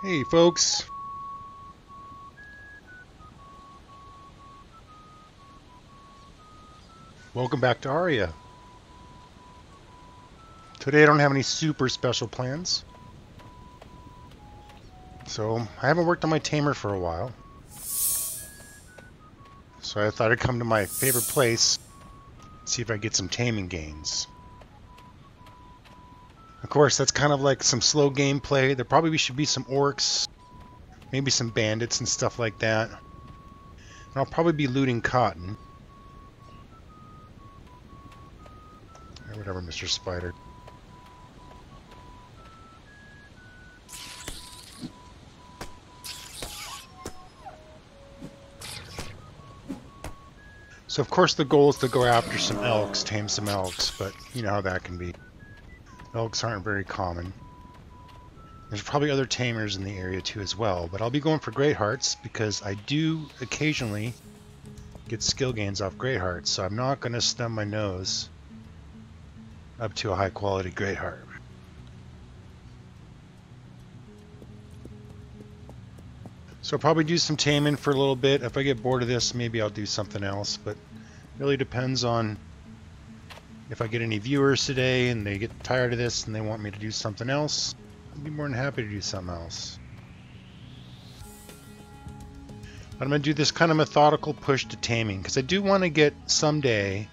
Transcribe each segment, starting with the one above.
Hey folks, welcome back to Aria. Today I don't have any super special plans, so I haven't worked on my tamer for a while. So I thought I'd come to my favorite place, see if I get some taming gains. Of course, that's kind of like some slow gameplay. There probably should be some orcs, maybe some bandits and stuff like that. And I'll probably be looting cotton. Or whatever, Mr. Spider. So of course the goal is to go after some elks, tame some elks, but you know how that can be. Elks aren't very common. There's probably other tamers in the area too as well, but I'll be going for great hearts because I do occasionally get skill gains off great hearts, so I'm not going to stub my nose up to a high quality great heart. So I'll probably do some taming for a little bit. If I get bored of this, maybe I'll do something else, but it really depends on if I get any viewers today and they get tired of this and they want me to do something else. I'd be more than happy to do something else. But I'm going to do this kind of methodical push to taming because I do want to get someday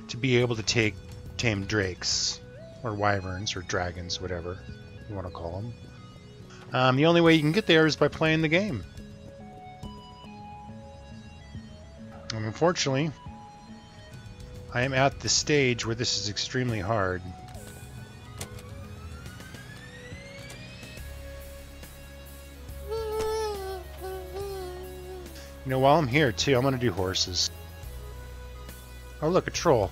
to be able to tame drakes or wyverns or dragons, whatever you want to call them. The only way you can get there is by playing the game. And unfortunately, I am at the stage where this is extremely hard. You know, while I'm here too, I'm going to do horses. Oh look, a troll.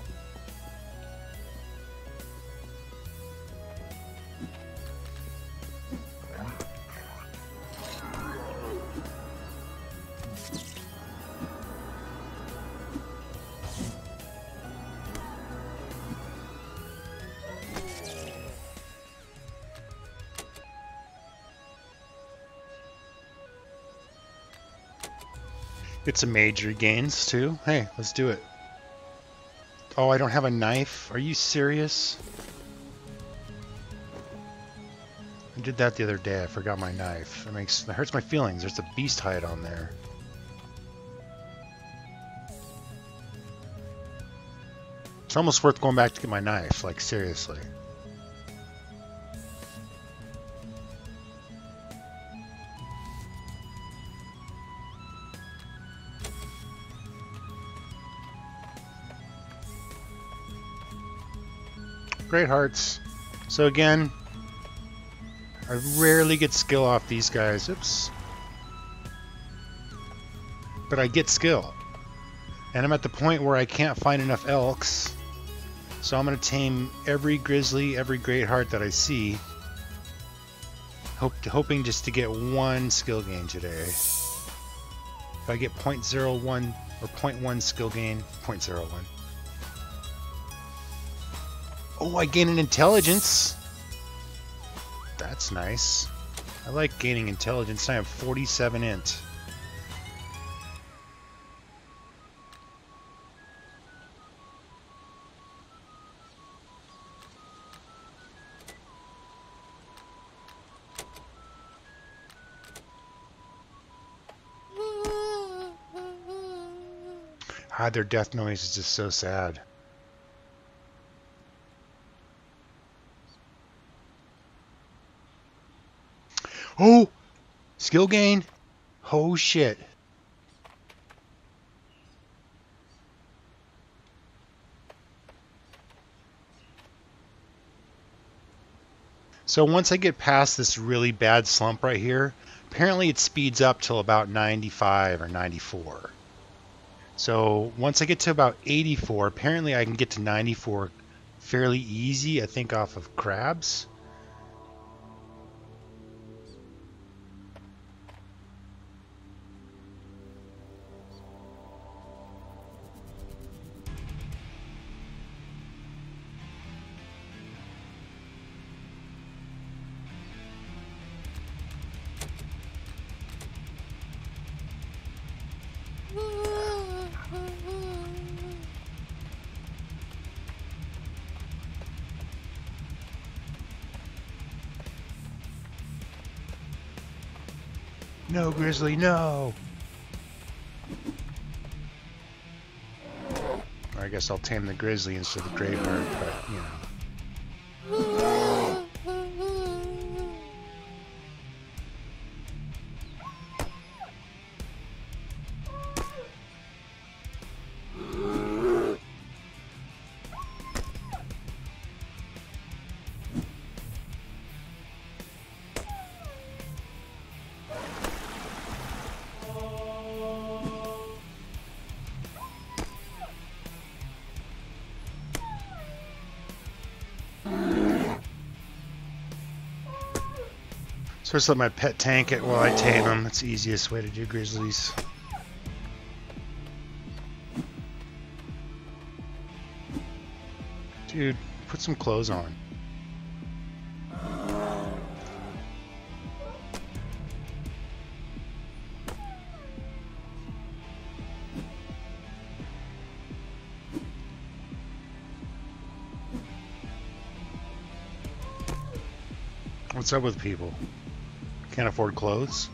Get some major gains too. Hey, let's do it. Oh, I don't have a knife? Are you serious? I did that the other day. I forgot my knife. It hurts my feelings. There's a beast hide on there. It's almost worth going back to get my knife, like seriously. Great hearts. So again, I rarely get skill off these guys. Oops. But I get skill. And I'm at the point where I can't find enough elks. So I'm going to tame every grizzly, every great heart that I see. Hoping just to get one skill gain today. If I get 0.01 or 0.1 skill gain, 0.01. Oh, I gain an intelligence. That's nice. I like gaining intelligence. I have 47 int. Ah, their death noise is just so sad. Oh! Skill gain? Oh shit. So once I get past this really bad slump right here, apparently it speeds up till about 95 or 94. So once I get to about 84, apparently I can get to 94 fairly easy, I think off of crabs. No, grizzly, no! Or I guess I'll tame the grizzly instead of the Graveheart, but, you know. So just let my pet tank it while I tame him. That's the easiest way to do grizzlies. Dude, put some clothes on. What's up with people? Can't afford clothes?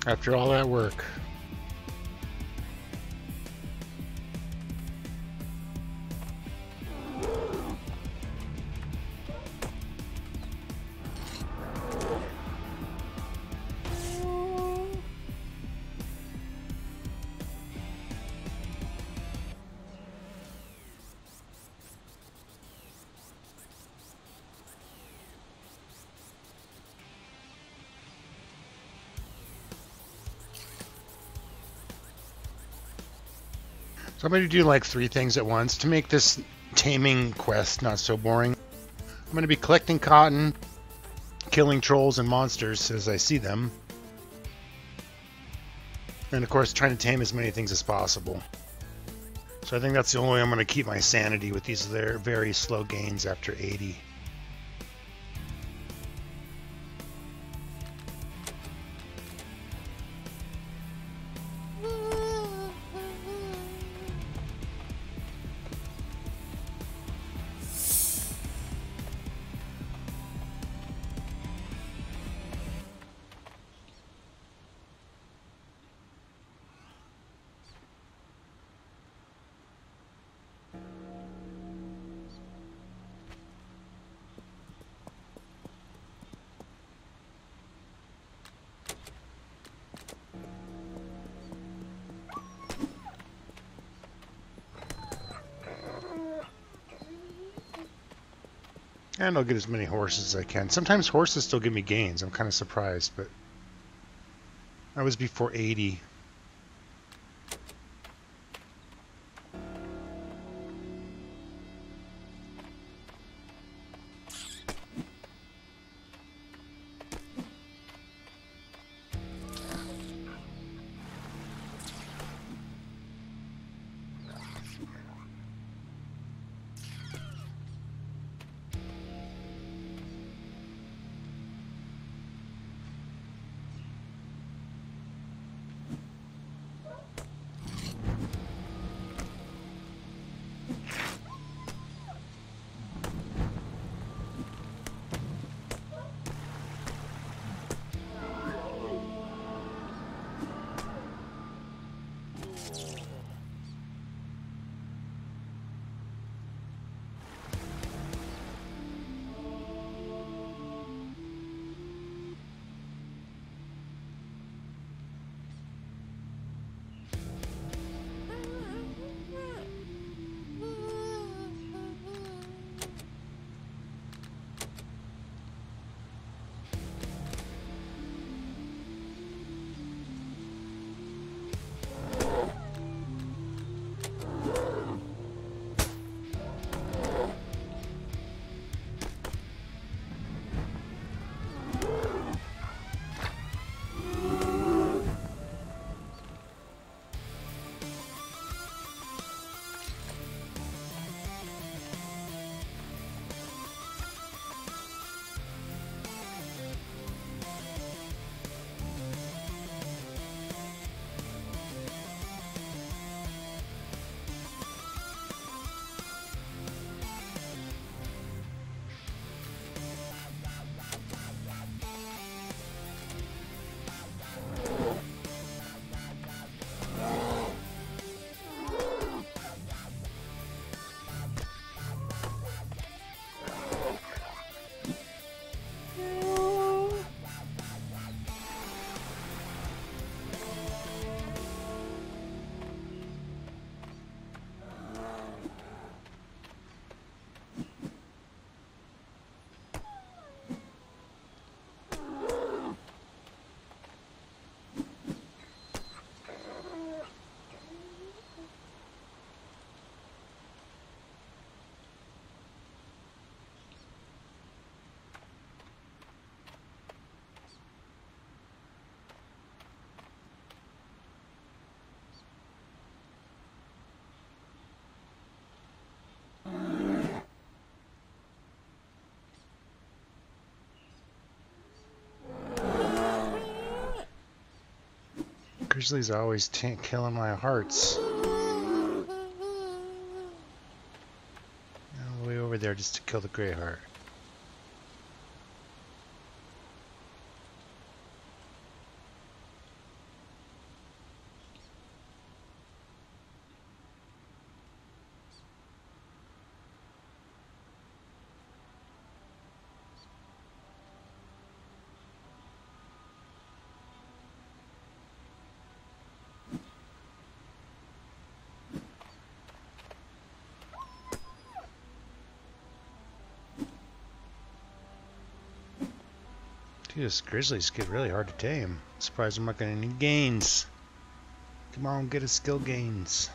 After all that work. So I'm going to do like 3 things at once to make this taming quest not so boring. I'm going to be collecting cotton, killing trolls and monsters as I see them, and of course trying to tame as many things as possible. So I think that's the only way I'm going to keep my sanity with these very slow gains after 80. And I'll get as many horses as I can. Sometimes horses still give me gains. I'm kind of surprised, but I was before 80. Grizzlies are always killing my hearts. All the way over there just to kill the gray heart. These grizzlies get really hard to tame. Surprised I'm not getting any gains. Come on, get a skill gains.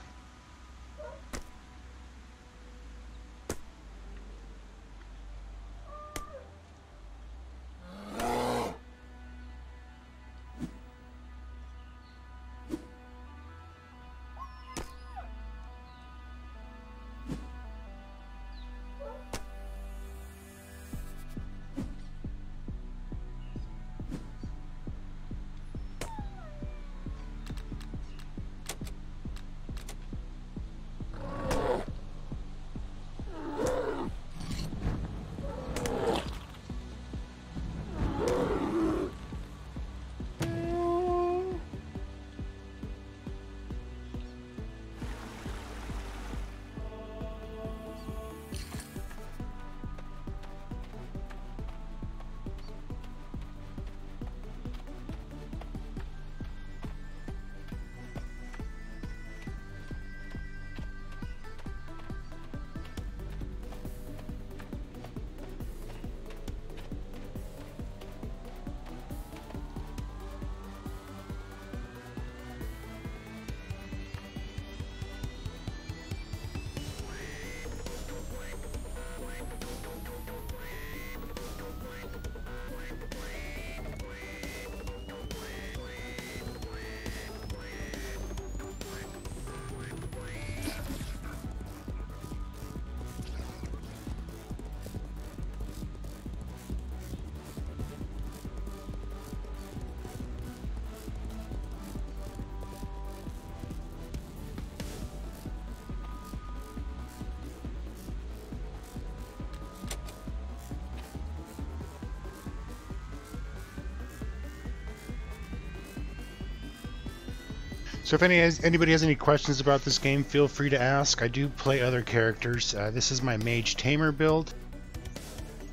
So if anybody has any questions about this game, feel free to ask. I do play other characters. This is my Mage Tamer build.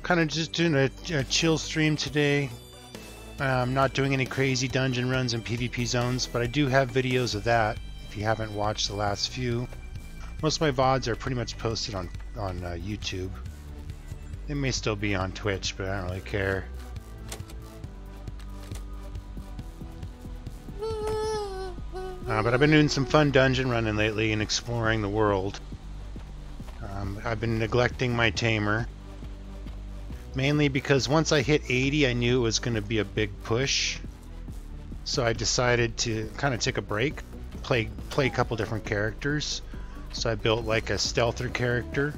Kind of just doing a chill stream today. I'm not doing any crazy dungeon runs and PvP zones, but I do have videos of that if you haven't watched the last few. Most of my VODs are pretty much posted on YouTube. They may still be on Twitch, but I don't really care. But I've been doing some fun dungeon running lately and exploring the world. I've been neglecting my tamer. Mainly because once I hit 80, I knew it was going to be a big push. So I decided to kind of take a break, play a couple different characters. So I built like a stealther character.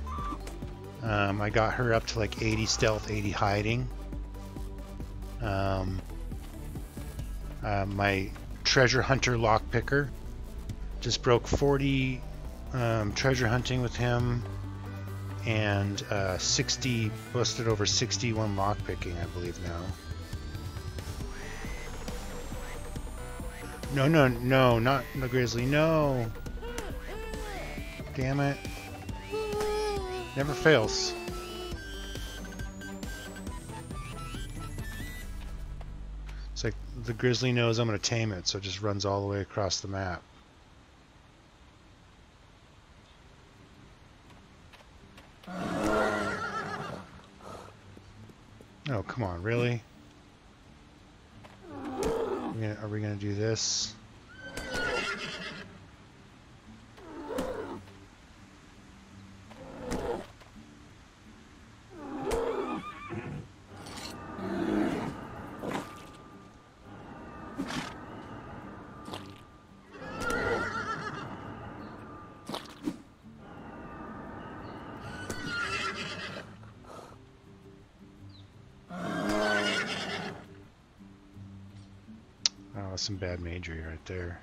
I got her up to like 80 stealth, 80 hiding. My treasure hunter lockpicker just broke 40 treasure hunting with him, and 60 busted over 61 lockpicking, I believe now. No, not the grizzly. No, damn it! Never fails. It's like the grizzly knows I'm going to tame it, so it just runs all the way across the map. Oh, come on, really? Are we gonna do this? Oh, some bad magery right there.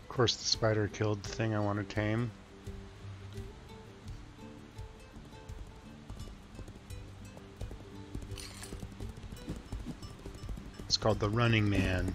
Of course, the spider killed the thing I want to tame. It's called the Running Man.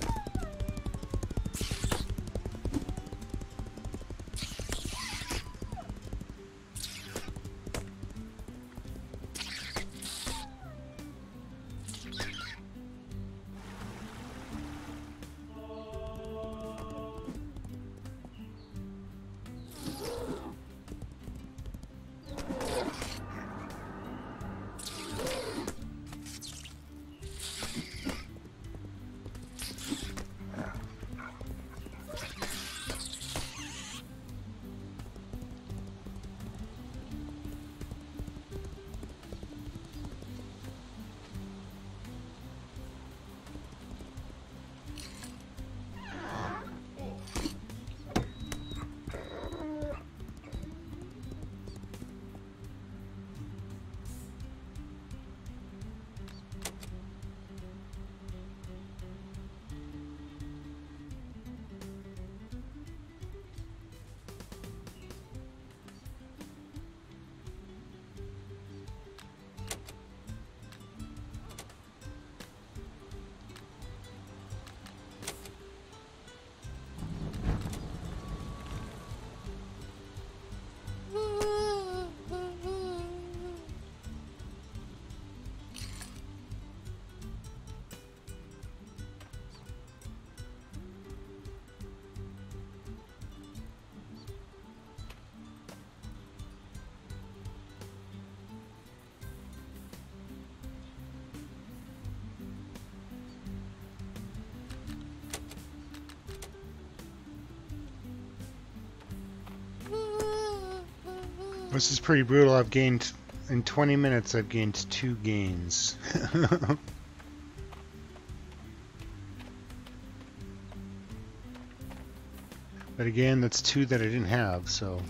This is pretty brutal. I've gained, in 20 minutes, I've gained 2 gains. But again, that's 2 that I didn't have, so.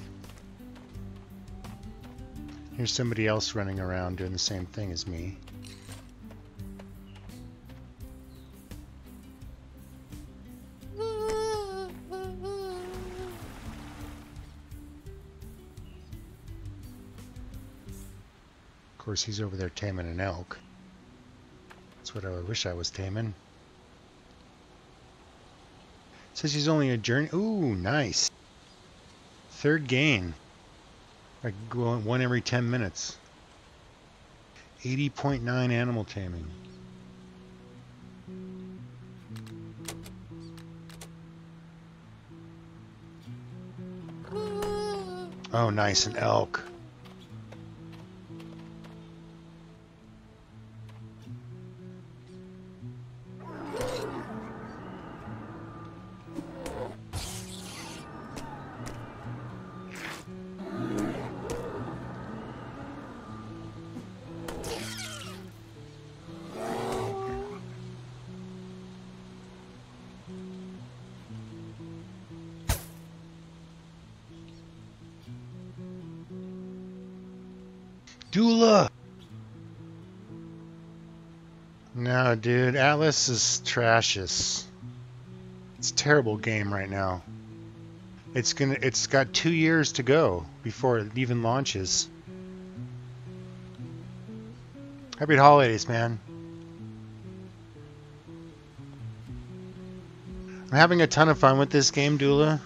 Here's somebody else running around doing the same thing as me. Of course, he's over there taming an elk. That's what I wish I was taming. Says he's only a journey. Ooh, nice. 3rd gain. I can go on 1 every 10 minutes. 80.9 animal taming. Oh, nice, an elk. Dula! No, dude, Atlas is trashes. It's a terrible game right now. It's got 2 years to go before it even launches. Happy holidays, man. I'm having a ton of fun with this game, Dula.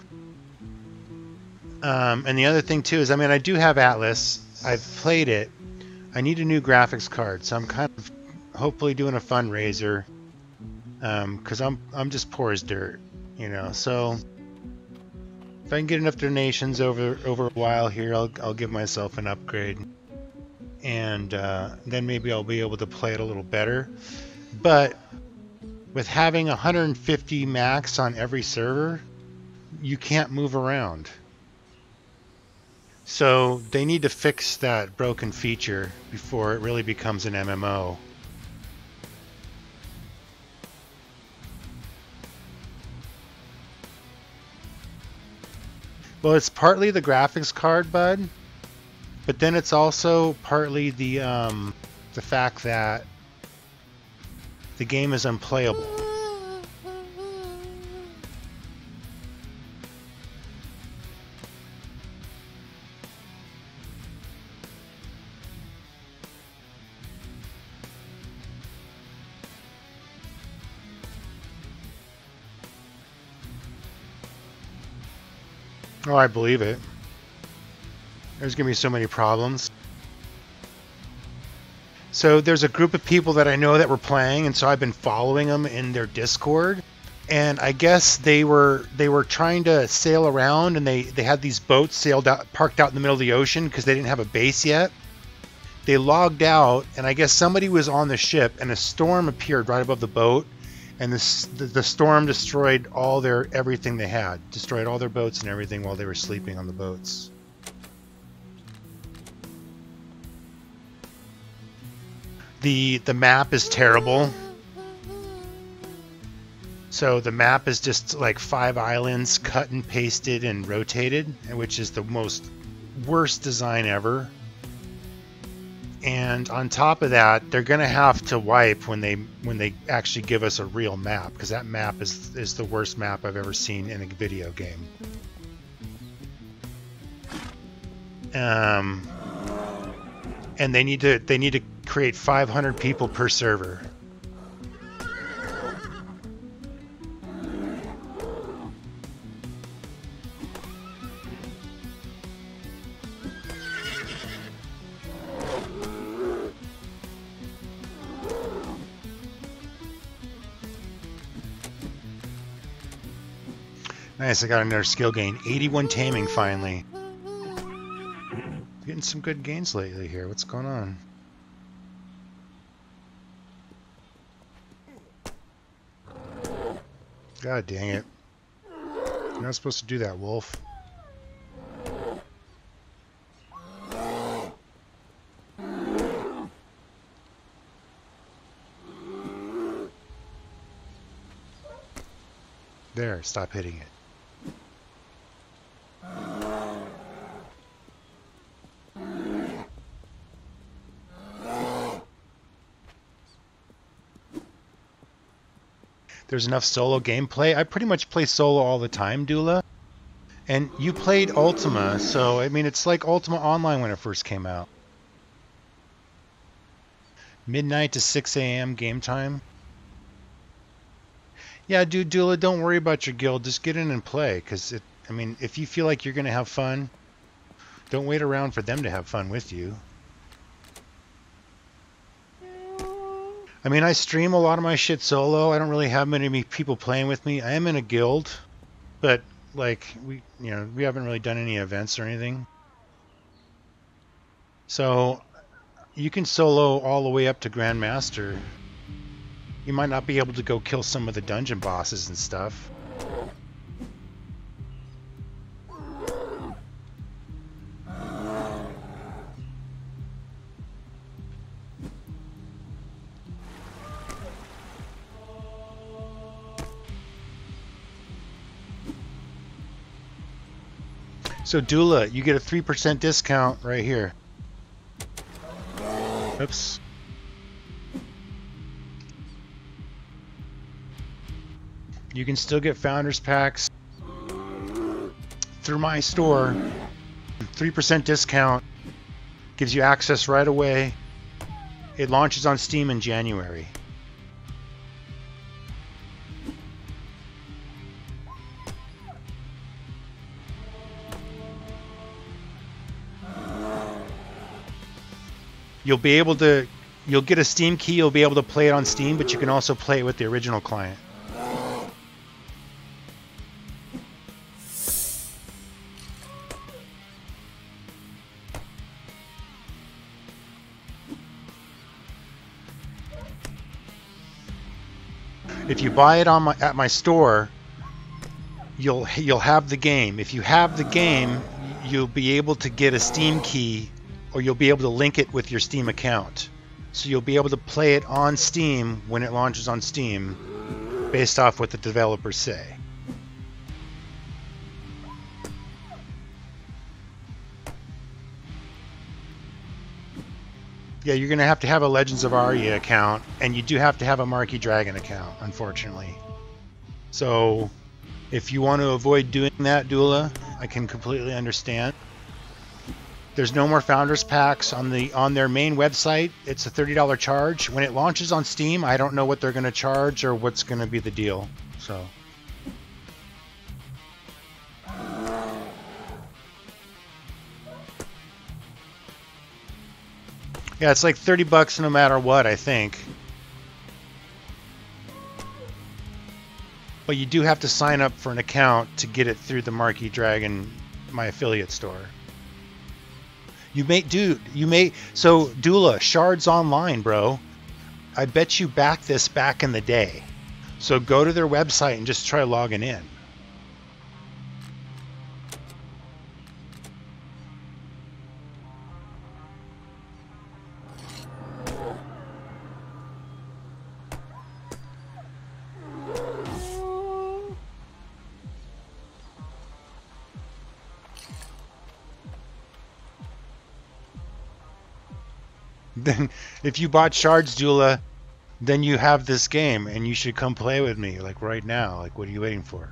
And the other thing too is, I mean, I do have Atlas. I've played it. I need a new graphics card, so I'm kind of hopefully doing a fundraiser. Because I'm just poor as dirt, you know. So if I can get enough donations over a while here, I'll give myself an upgrade, and then maybe I'll be able to play it a little better. But with having 150 max on every server, you can't move around. So they need to fix that broken feature before it really becomes an MMO. Well, it's partly the graphics card, bud, but then it's also partly the fact that the game is unplayable. Oh, I believe it. There's going to be so many problems. So there's a group of people that I know that were playing, and so I've been following them in their Discord. And I guess they were trying to sail around, and they had these boats parked out in the middle of the ocean because they didn't have a base yet. They logged out, and I guess somebody was on the ship, and a storm appeared right above the boat. And the storm destroyed everything they had. Destroyed all their boats and everything while they were sleeping on the boats. The map is terrible. So the map is just like 5 islands cut and pasted and rotated, which is the worst design ever. And on top of that, they're going to have to wipe when they actually give us a real map, because that map is the worst map I've ever seen in a video game. And they need to create 500 people per server. Nice, I got another skill gain. 81 taming finally. Getting some good gains lately here. What's going on? God dang it. You're not supposed to do that, wolf. There, stop hitting it. There's enough solo gameplay. I pretty much play solo all the time, Dula. And you played Ultima, so I mean it's like Ultima Online when it first came out. Midnight to 6 a.m. game time. Yeah, dude, Dula, don't worry about your guild. Just get in and play, because I mean, if you feel like you're gonna have fun, don't wait around for them to have fun with you. I mean, I stream a lot of my shit solo. I don't really have many people playing with me. I am in a guild, but like we haven't really done any events or anything. So you can solo all the way up to Grandmaster. You might not be able to go kill some of the dungeon bosses and stuff. So Dula, you get a 3% discount right here. Oops. You can still get Founders Packs through my store. 3% discount. Gives you access right away. It launches on Steam in January. You'll get a Steam key, you'll be able to play it on Steam, but you can also play it with the original client. If you buy it at my store, you'll have the game. If you have the game, you'll be able to get a Steam key, or you'll be able to link it with your Steam account. So you'll be able to play it on Steam when it launches on Steam, based off what the developers say. Yeah, you're going to have a Legends of Aria account, and you do have to have a Marquee Dragon account, unfortunately. So, if you want to avoid doing that, Dula, I can completely understand. There's no more Founders Packs on their main website. It's a $30 charge. When it launches on Steam, I don't know what they're going to charge or what's going to be the deal. So. Yeah, it's like $30 no matter what, I think. But you do have to sign up for an account to get it through the Marquee Dragon, my affiliate store. So Dula, Shards Online, bro. I bet you backed this back in the day. So go to their website and just try logging in. Then if you bought Shards, Dula, then you have this game and you should come play with me, like right now. Like, what are you waiting for?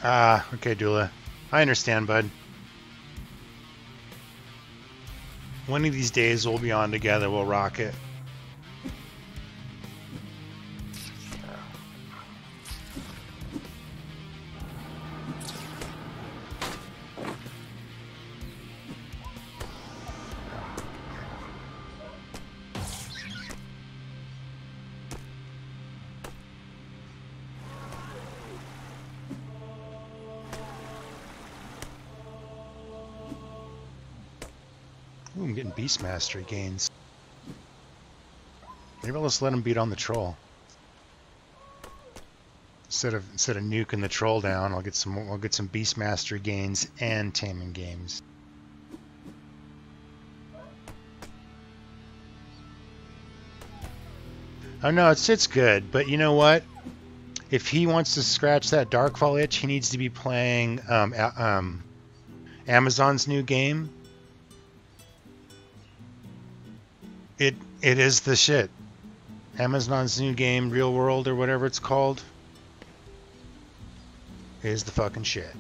Ah, okay, Dula. I understand, bud. One of these days we'll be on together, we'll rock it. Ooh, I'm getting Beast Mastery gains. Maybe I'll just let him beat on the troll. Instead of nuking the troll down, I'll get some Beast Mastery gains and taming games. Oh no, it's good, but you know what? If he wants to scratch that Darkfall itch, he needs to be playing Amazon's new game. It is the shit. Amazon's new game, Real World or whatever it's called, is the fucking shit.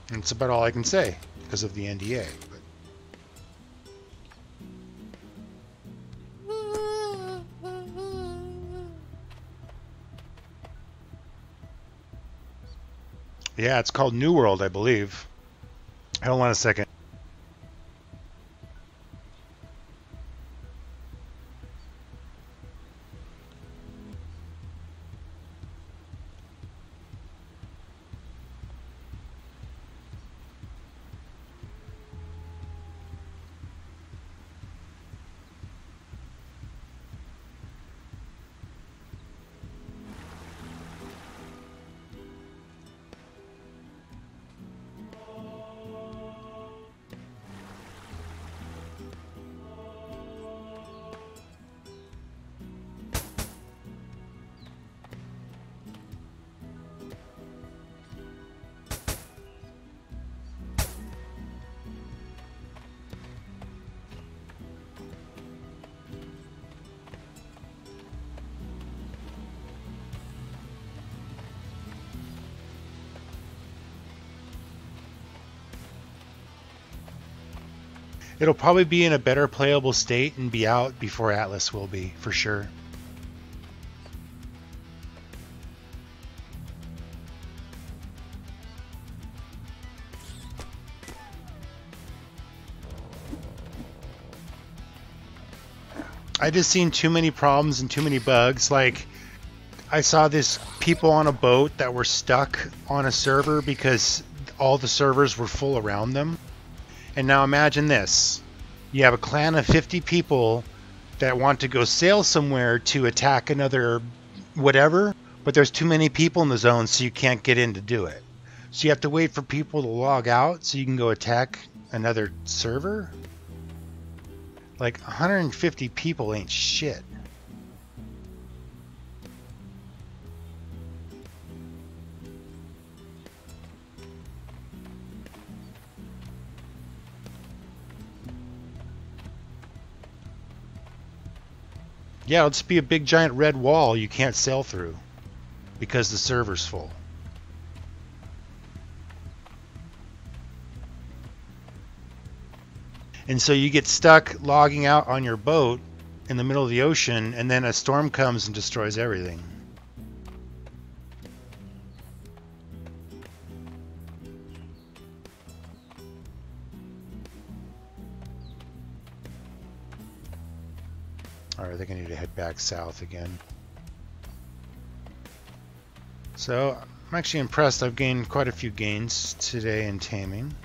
And it's about all I can say because of the NDA. Yeah, it's called New World, I believe. Hold on a second. It'll probably be in a better playable state and be out before Atlas will be, for sure. I just seen too many problems and too many bugs. Like, I saw this people on a boat that were stuck on a server because all the servers were full around them. And now imagine this. You have a clan of 50 people that want to go sail somewhere to attack another whatever, but there's too many people in the zone, so you can't get in to do it. So you have to wait for people to log out so you can go attack another server? Like, 150 people ain't shit. Yeah, it'll just be a big giant red wall you can't sail through because the server's full. And so you get stuck logging out on your boat in the middle of the ocean, and then a storm comes and destroys everything. Alright, I think I need to head back south again. So, I'm actually impressed. I've gained quite a few gains today in taming.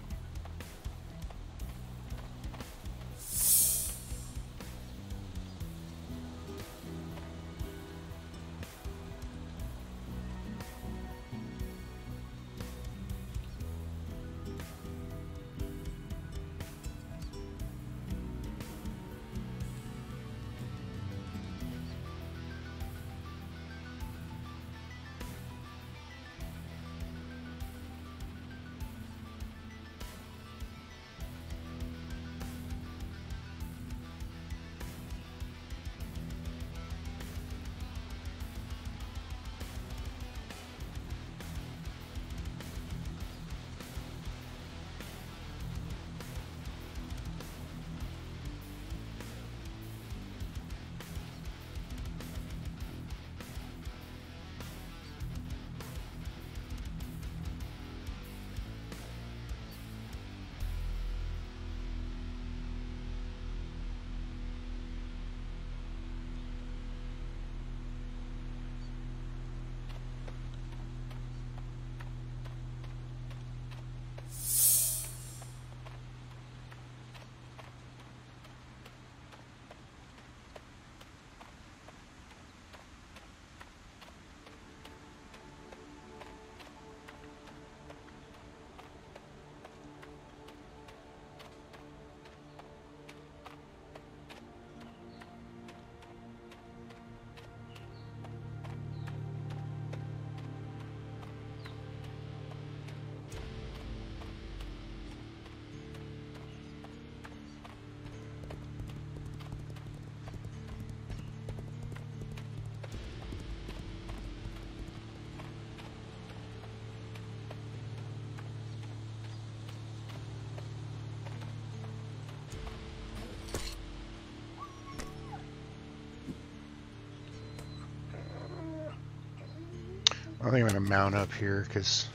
I think I'm going to mount up here because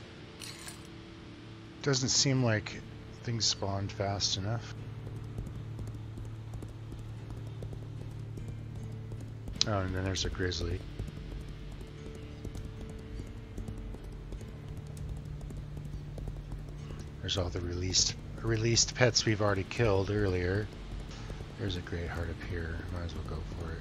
it doesn't seem like things spawned fast enough. Oh, and then there's a grizzly. There's all the released pets we've already killed earlier. There's a great heart up here. Might as well go for it.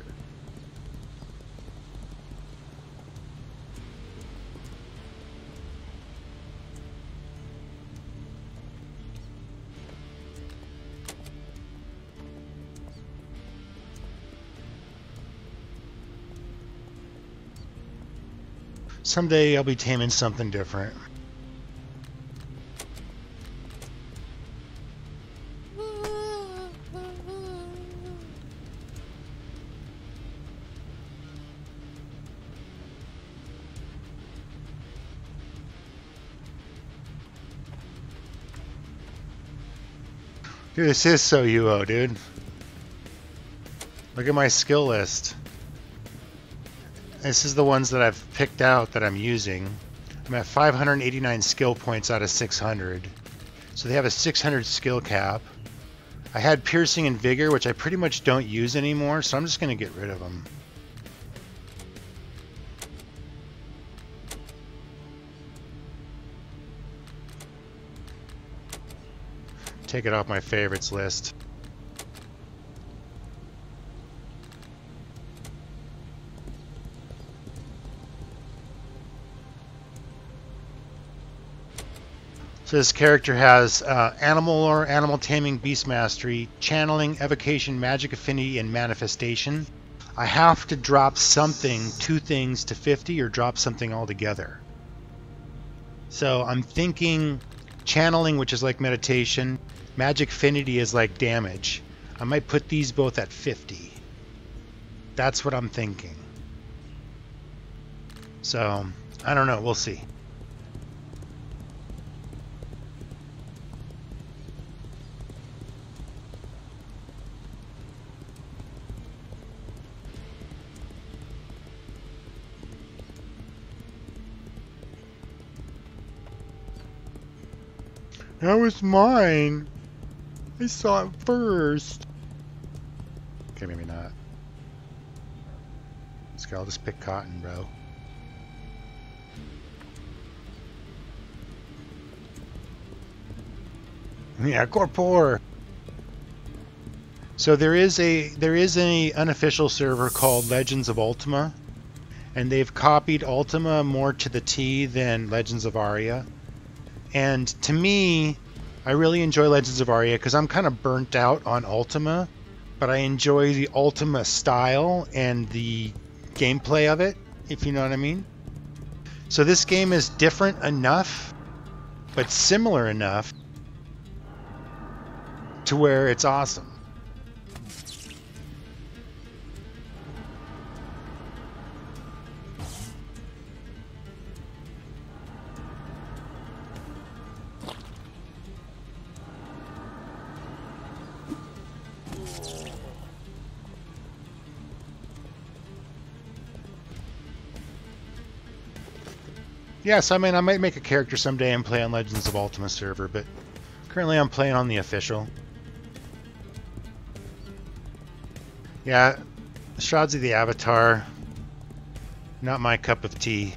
Someday I'll be taming something different. Dude, this is so UO, dude. Look at my skill list. This is the ones that I've picked out that I'm using. I'm at 589 skill points out of 600. So they have a 600 skill cap. I had piercing and vigor, which I pretty much don't use anymore, so I'm just going to get rid of them. Take it off my favorites list. So this character has animal or animal taming, beast mastery, channeling, evocation, magic affinity, and manifestation. I have to drop something, 2 things to 50, or drop something altogether. So I'm thinking channeling, which is like meditation. Magic affinity is like damage. I might put these both at 50. That's what I'm thinking. So I don't know. We'll see. That was mine. I saw it first. Okay, maybe not. I'll just pick cotton, bro. Yeah, Corpor. So there is a unofficial server called Legends of Ultima, and they've copied Ultima more to the T than Legends of Aria. And to me, I really enjoy Legends of Aria because I'm kind of burnt out on Ultima, but I enjoy the Ultima style and the gameplay of it, if you know what I mean. So this game is different enough, but similar enough to where it's awesome. Yes, I mean, I might make a character someday and play on Legends of Ultima server, but currently I'm playing on the official. Yeah, Shroud's of the Avatar, not my cup of tea.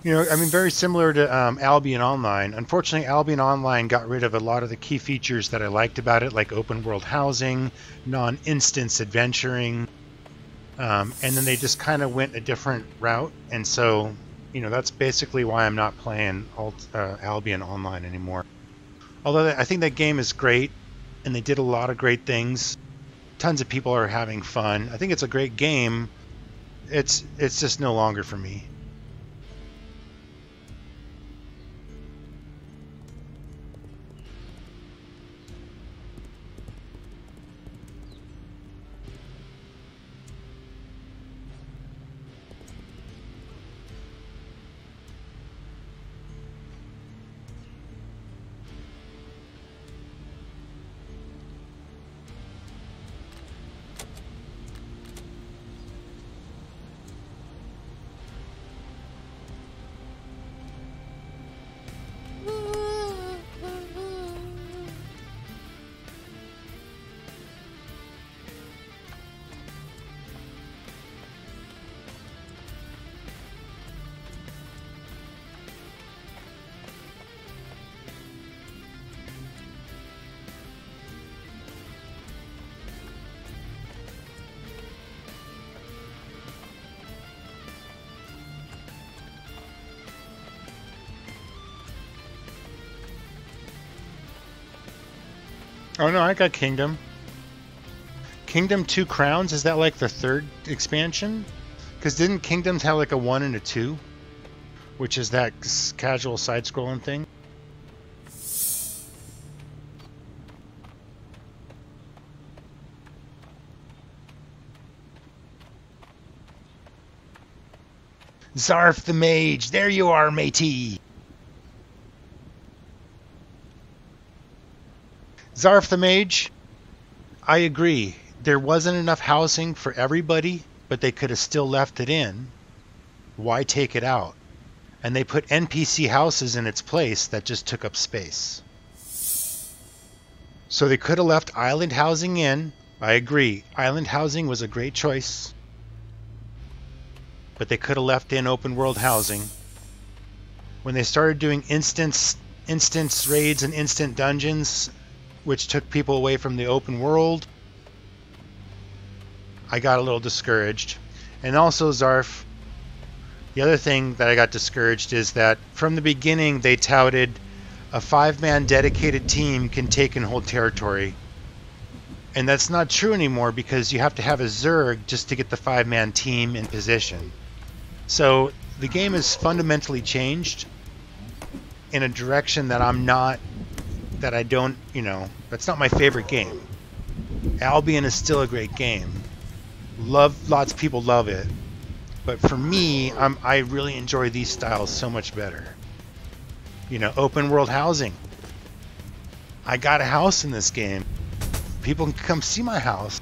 You know, I mean, very similar to Albion Online. Unfortunately, Albion Online got rid of a lot of the key features that I liked about it, like open world housing, non-instance adventuring, and then they just kind of went a different route. And so, you know, that's basically why I'm not playing Albion Online anymore. Although I think that game is great, and they did a lot of great things. Tons of people are having fun. I think it's a great game. It's just no longer for me. Oh no, I got Kingdom. Kingdom 2 Crowns, is that like the third expansion? Because didn't Kingdoms have like a 1 and a 2? Which is that casual side-scrolling thing? Zarf the Mage, there you are, matey! Zarf the Mage, I agree. There wasn't enough housing for everybody, but they could have still left it in. Why take it out? And they put NPC houses in its place that just took up space. So they could have left island housing in. I agree. Island housing was a great choice. But they could have left in open world housing. When they started doing instance raids and instant dungeons, which took people away from the open world, I got a little discouraged. And also, Zarf, the other thing that I got discouraged is that from the beginning they touted a 5-man dedicated team can take and hold territory. And that's not true anymore because you have to have a Zerg just to get the 5-man team in position. So the game has fundamentally changed in a direction that that's not my favorite game. Albion is still a great game. Lots of people love it. But for me, I really enjoy these styles so much better. You know, open world housing. I got a house in this game. People can come see my house.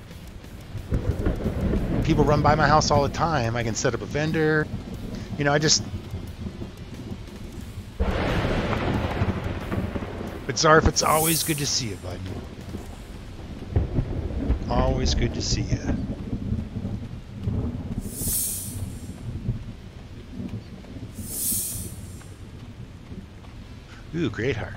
People run by my house all the time. I can set up a vendor. You know, But Zarf, it's always good to see you, bud. Always good to see you. Ooh, great heart.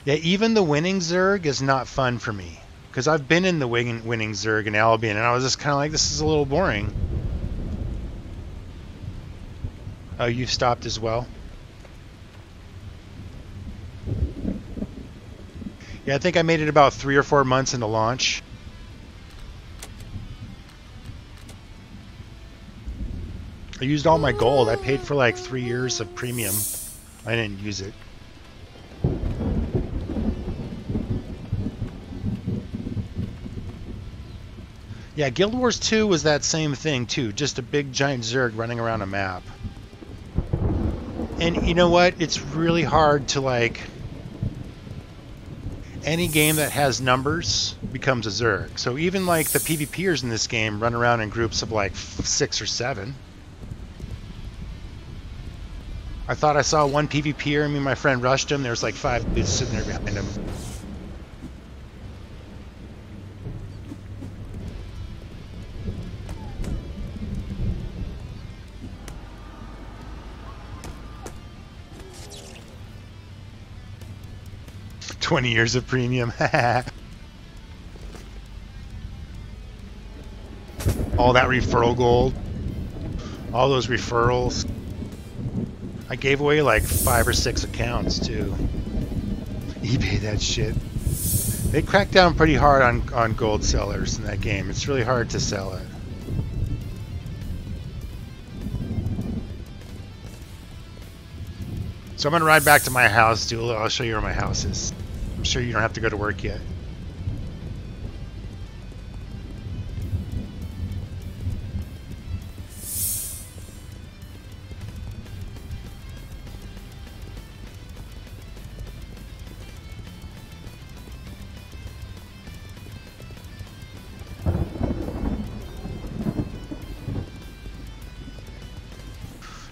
Yeah, even the winning Zerg is not fun for me. Because I've been in the winning Zerg in Albion, and I was just kind of like, this is a little boring. Oh, you've stopped as well? Yeah, I think I made it about 3 or 4 months into launch. I used all my gold. I paid for like 3 years of premium. I didn't use it. Yeah, Guild Wars 2 was that same thing too. Just a big giant Zerg running around a map. And you know what? It's really hard to like... Any game that has numbers becomes a Zerg. So even like the PvPers in this game run around in groups of like 6 or 7. I thought I saw one PvPer, me and my friend rushed him, there was like 5 dudes sitting there behind him. "20 years of premium." All that referral gold. All those referrals. I gave away like 5 or 6 accounts too. eBay that shit. They cracked down pretty hard on gold sellers in that game. It's really hard to sell it. So I'm gonna ride back to my house. I'll show you where my house is. I'm sure you don't have to go to work yet.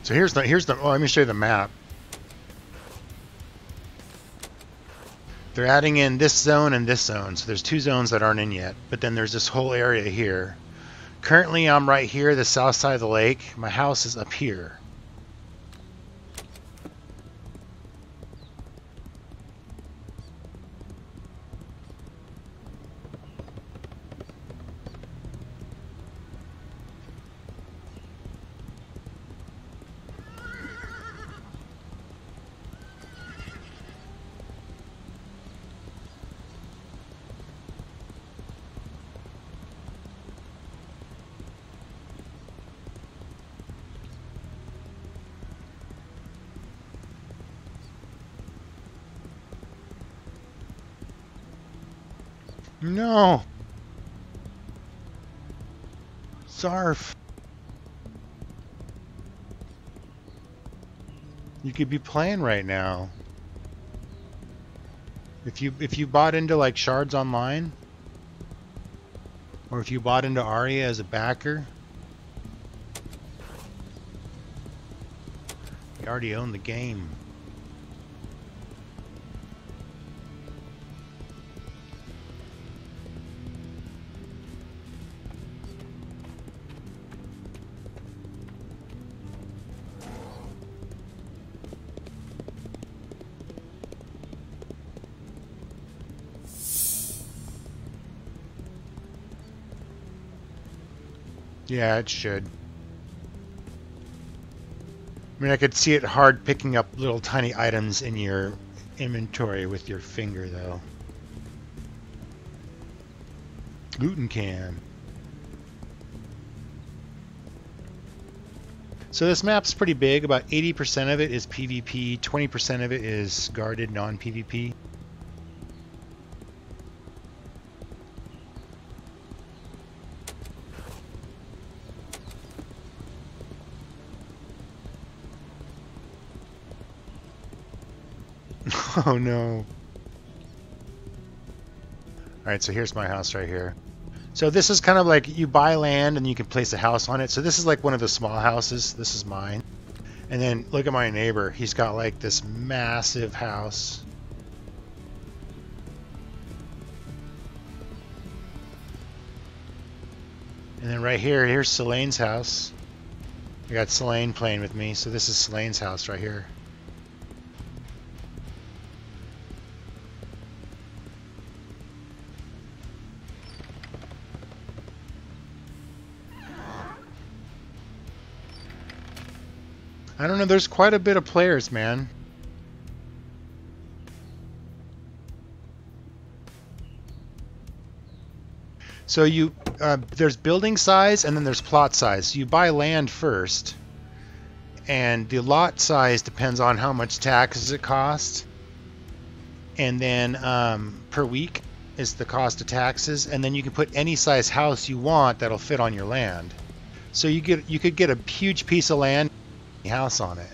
So here's the oh, let me show you the map. They're adding in this zone and this zone, so there's 2 zones that aren't in yet, but then there's this whole area here. Currently I'm right here, the south side of the lake. My house is up here. No! Zarf! You could be playing right now. If you bought into like Shards Online, or if you bought into Aria as a backer, you already own the game. Yeah, it should. I mean, I could see it hard picking up little tiny items in your inventory with your finger, though. Gluten can. So this map's pretty big. About 80% of it is PvP, 20% of it is guarded non-PvP. Oh no. Alright, so here's my house right here. So this is kind of like you buy land and you can place a house on it. So this is like one of the small houses. This is mine. And then look at my neighbor. He's got like this massive house. And then right here, here's Selene's house. I got Selene playing with me. So this is Selene's house right here. I don't know, there's quite a bit of players, man. So you, there's building size and then there's plot size. You buy land first, and the lot size depends on how much taxes it costs. And then per week is the cost of taxes, and then you can put any size house you want that'll fit on your land. So you could get a huge piece of land, house on it.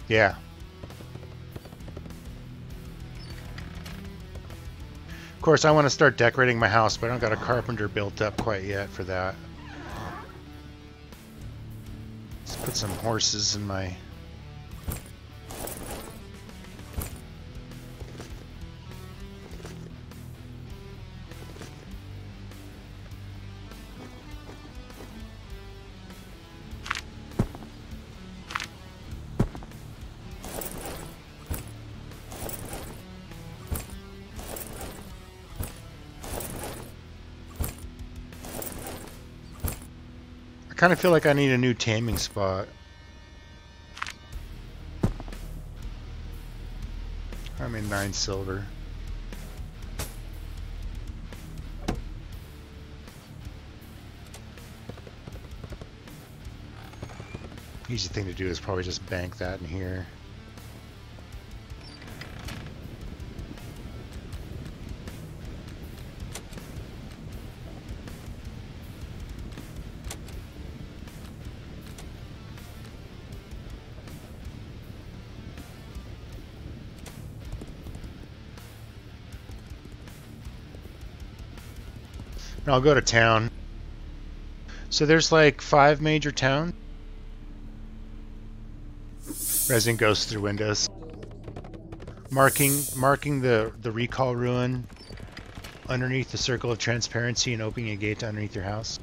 Yeah. Of course, I want to start decorating my house, but I don't got a carpenter built up quite yet for that. Let's put some horses in my... I kind of feel like I need a new taming spot. I'm in 9 silver. Easy thing to do is probably just bank that in here. And I'll go to town. So there's like 5 major towns. Resin goes through windows. Marking the recall ruin underneath the circle of transparency and opening a gate to underneath your house.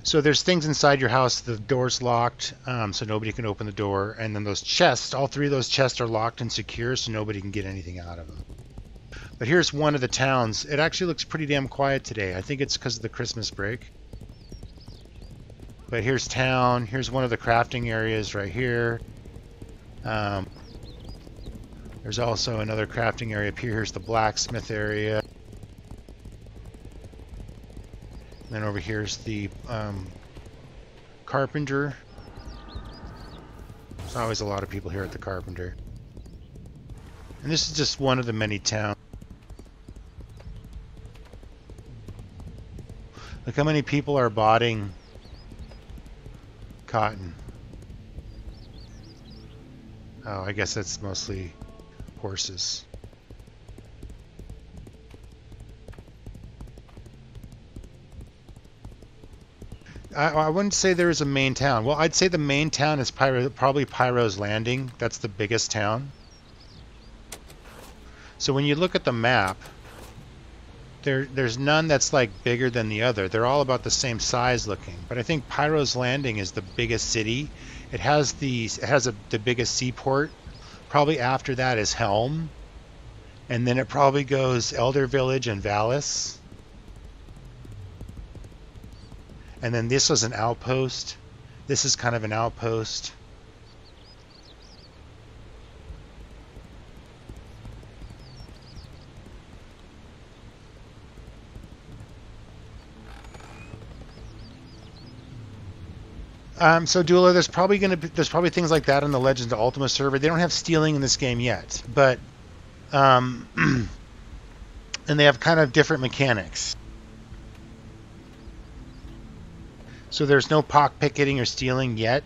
So there's things inside your house. The door's locked, so nobody can open the door. And then those chests, all 3 of those chests are locked and secure, so nobody can get anything out of them. But here's one of the towns. It actually looks pretty damn quiet today. I think it's because of the Christmas break. But here's town. Here's one of the crafting areas right here. There's also another crafting area up here. Here's the blacksmith area. Then over here's the Carpenter. There's always a lot of people here at the Carpenter. And this is just one of the many towns. Look how many people are botting cotton. Oh, I guess that's mostly horses. I wouldn't say there is a main town. Well, I'd say the main town is probably Pyro's Landing. That's the biggest town. So when you look at the map, there's none that's like bigger than the other. They're all about the same size looking. But I think Pyro's Landing is the biggest city. It has the biggest seaport. Probably after that is Helm. And then it probably goes Elder Village and Valis. And then this was an outpost. This is kind of an outpost. So Dula, there's probably things like that on the Legends of Ultima server. They don't have stealing in this game yet, but and they have kind of different mechanics. So there's no pock picketing or stealing yet,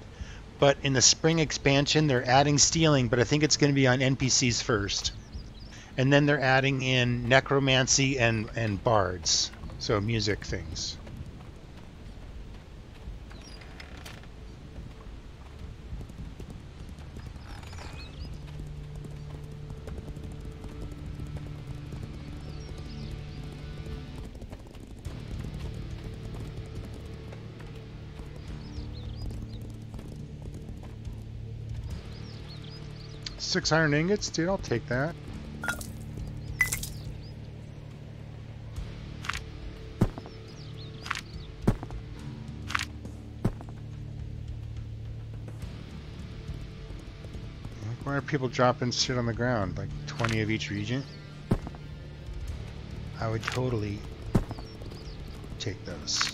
but in the spring expansion they're adding stealing, but I think it's going to be on NPCs first. And then they're adding in necromancy and bards, so music things. Six iron ingots, dude, I'll take that. Why are people dropping shit on the ground? Like 20 of each region? I would totally take those.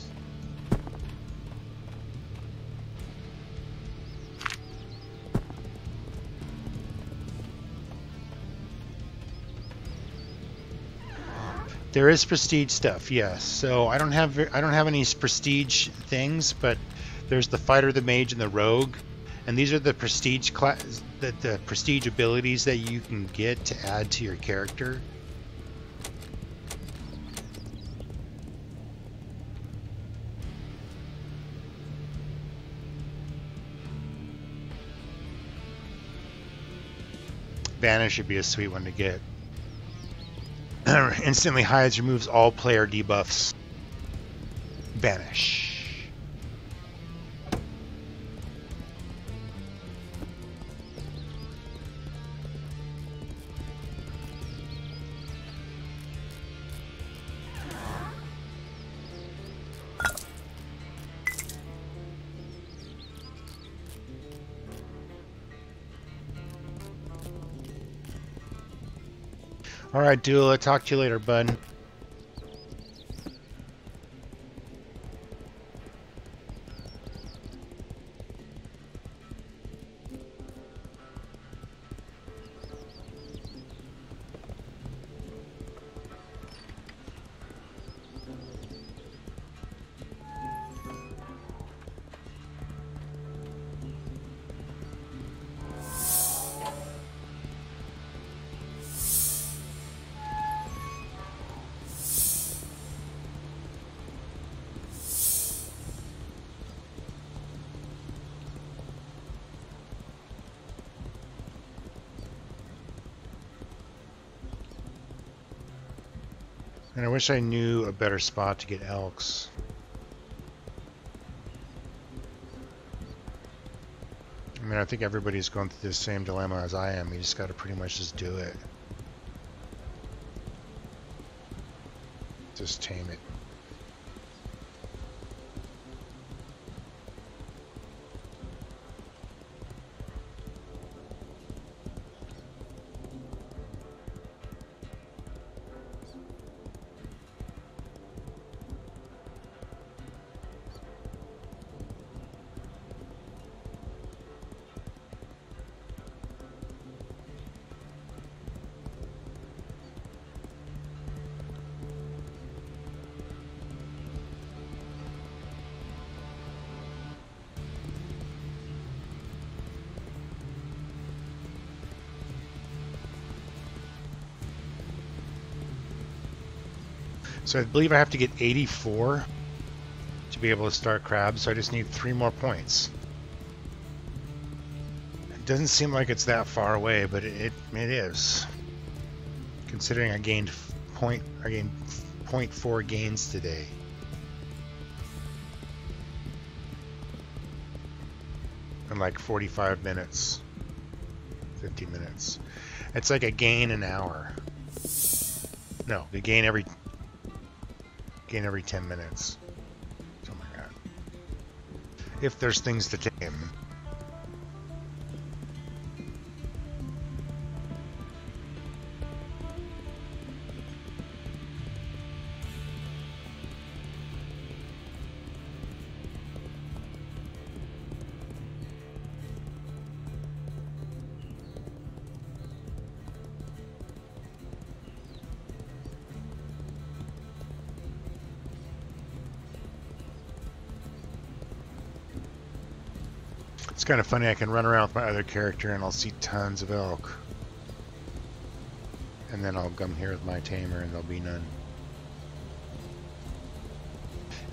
There is prestige stuff, yes. So I don't have any prestige things, but there's the fighter, the mage, and the rogue, and these are the prestige the prestige abilities that you can get to add to your character. Vanish should be a sweet one to get. Instantly hides, removes all player debuffs. Vanish. Alright, Dula, talk to you later, bud. And I wish I knew a better spot to get elks. I mean, I think everybody's going through the same dilemma as I am. You just got to pretty much just do it. Just tame it. So I believe I have to get 84 to be able to start crabs, so I just need 3 more points. It doesn't seem like it's that far away, but it is. Considering I gained 0.4 gains today. In like 45 minutes. 50 minutes. It's like a gain an hour. No, they gain every 10 minutes. Something like that. If there's things to tame. It's kind of funny, I can run around with my other character and I'll see tons of elk. And then I'll come here with my tamer and there'll be none.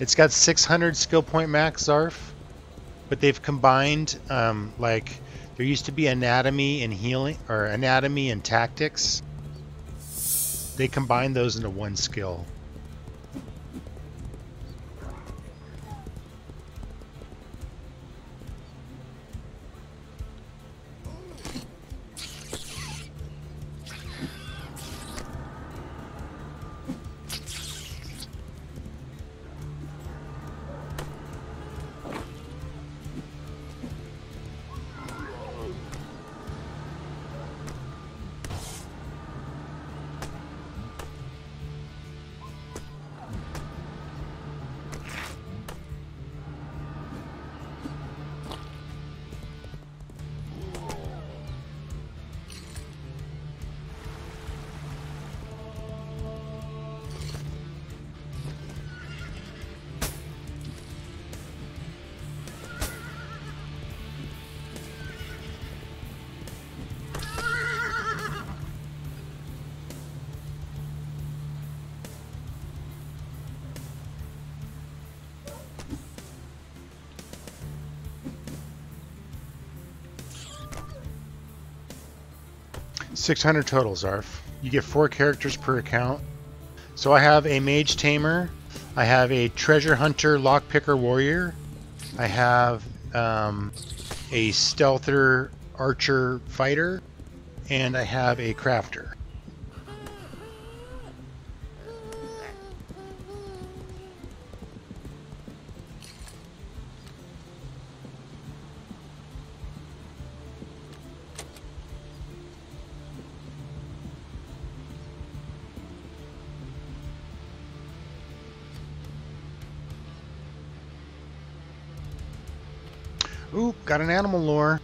It's got 600 skill point max, Zarf, but they've combined, like, there used to be anatomy and healing, or anatomy and tactics. They combined those into one skill. $600 total, Zarf. You get 4 characters per account. So I have a mage tamer, I have a treasure hunter lockpicker warrior, I have a stealther archer fighter, and I have a crafter. Ooh, got an animal lure.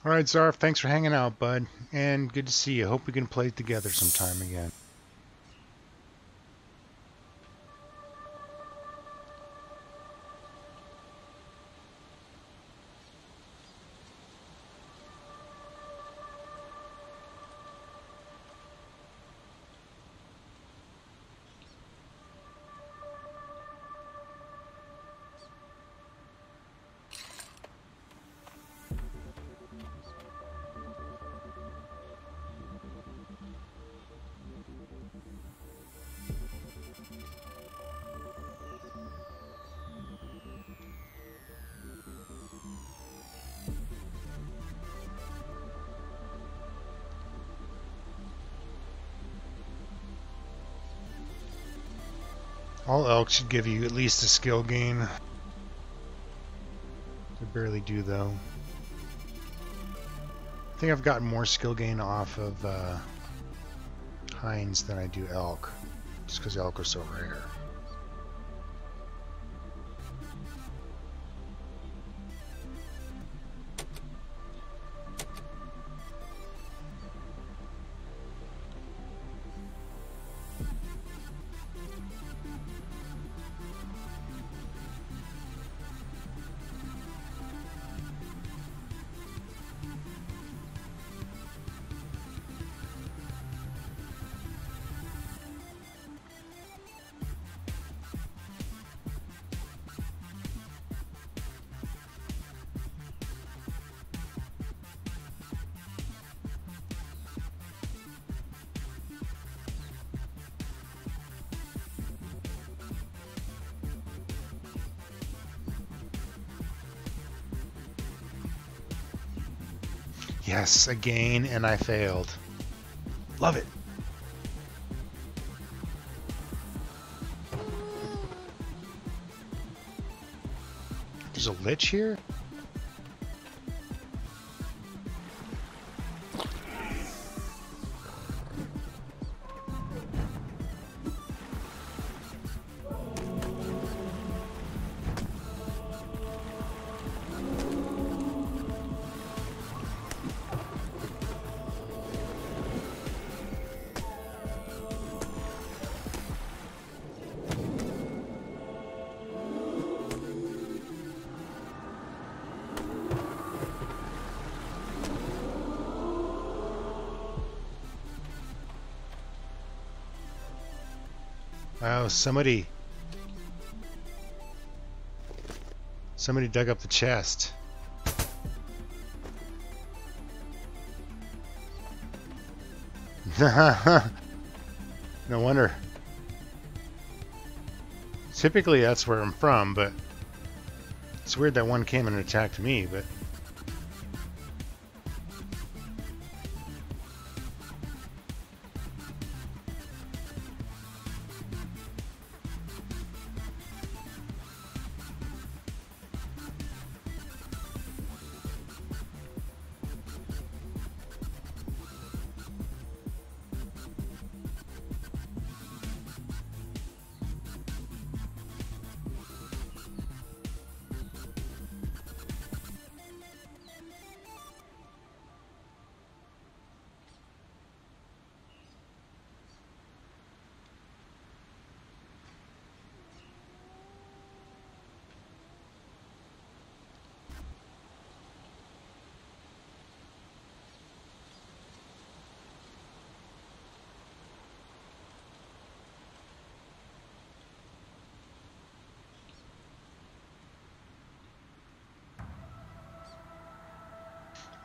All right, Zarf, thanks for hanging out, bud. And good to see you. Hope we can play together sometime again. All elk should give you at least a skill gain. They barely do though. I think I've gotten more skill gain off of hinds than I do elk, just because elk are so rare. Yes, again, and I failed. Love it. There's a lich here? Wow, somebody dug up the chest. No wonder. Typically that's where I'm from, but it's weird that one came and attacked me, but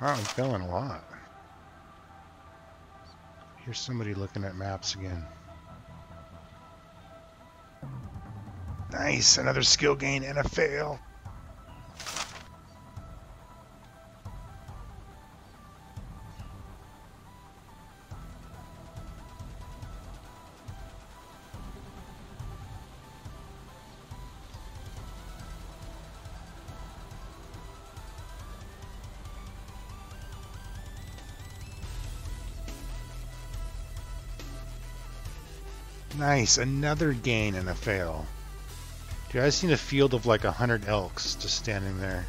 wow, I'm failing a lot. Here's somebody looking at maps again. Nice, another skill gain and a fail. Nice, another gain and a fail. Dude, I seen a field of like 100 elks just standing there.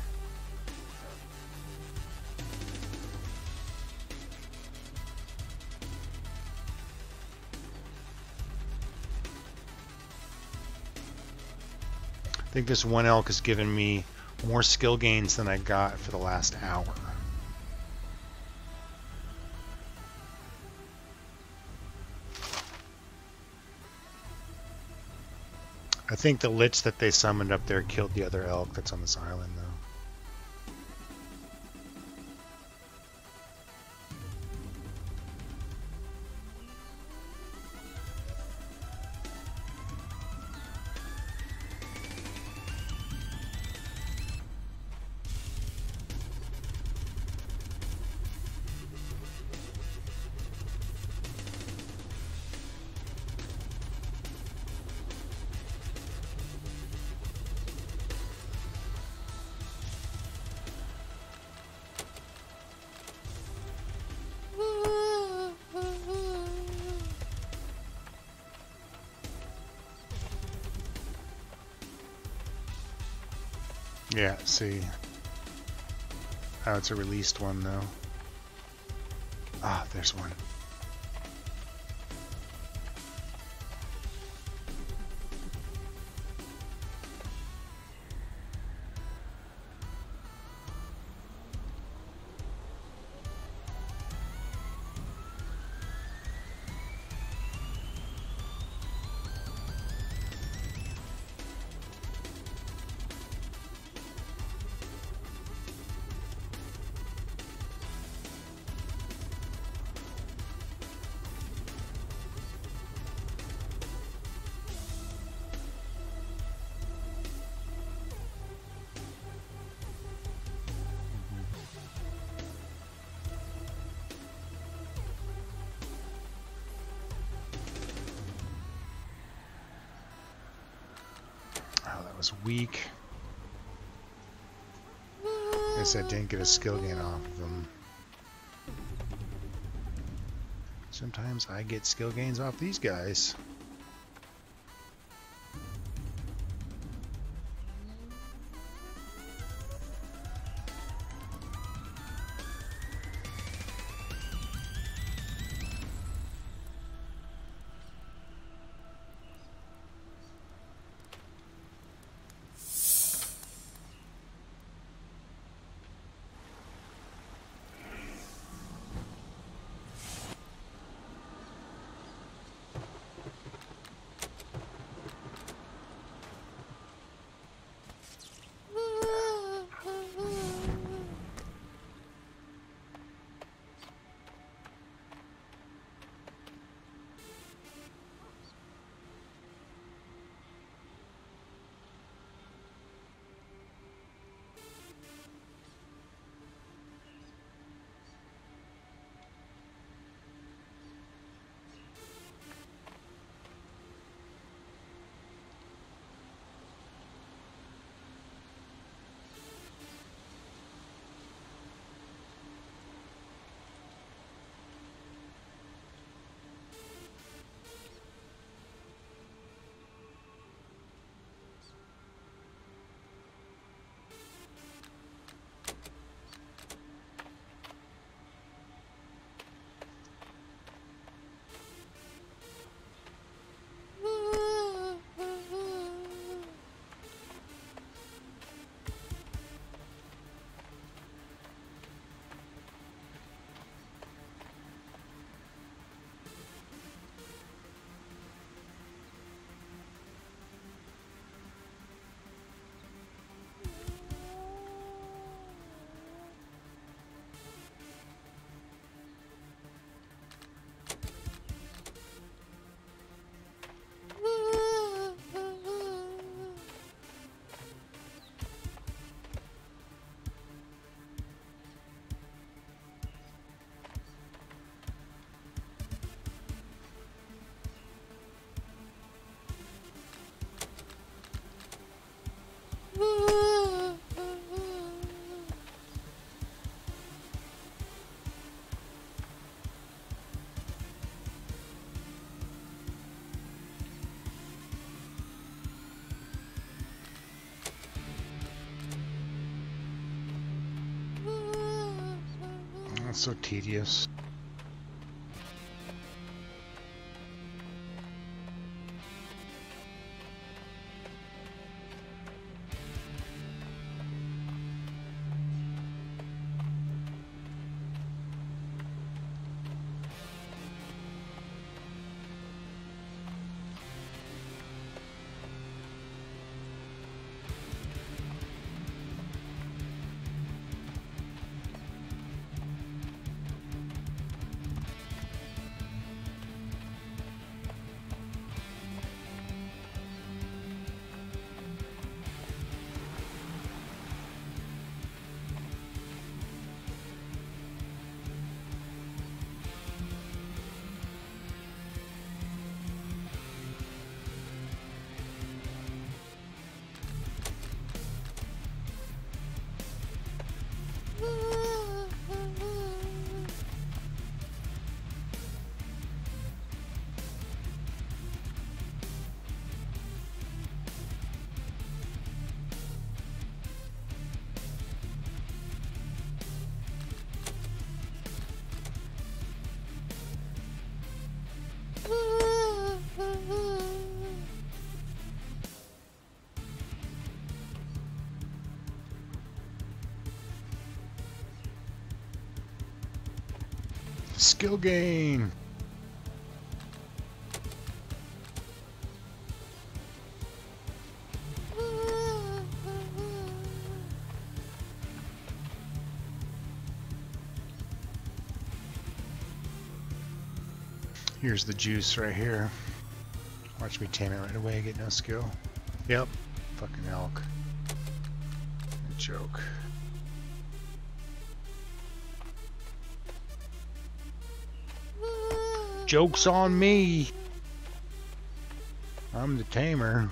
I think this one elk has given me more skill gains than I got for the last hour. I think the lich that they summoned up there killed the other elk that's on this island, though. Yeah, see. Oh, it's a released one, though. Ah, there's one. Oh, that was weak. Guess I didn't get a skill gain off of them. Sometimes I get skill gains off these guys. That's so tedious. Skill gain. Here's the juice right here. Watch me tame it right away, get no skill. Yep, fucking elk. A joke. Joke's on me! I'm the tamer.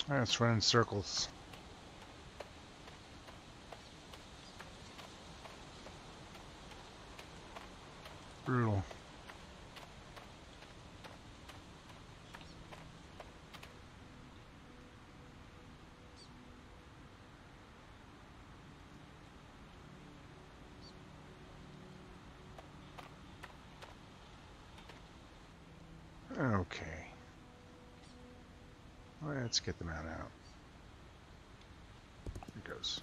Alright, let's run in circles. Brutal. Okay. Let's get the mount out. Here it goes.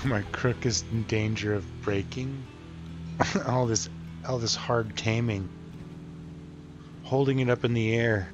My crook is in danger of breaking. all this hard taming. Holding it up in the air.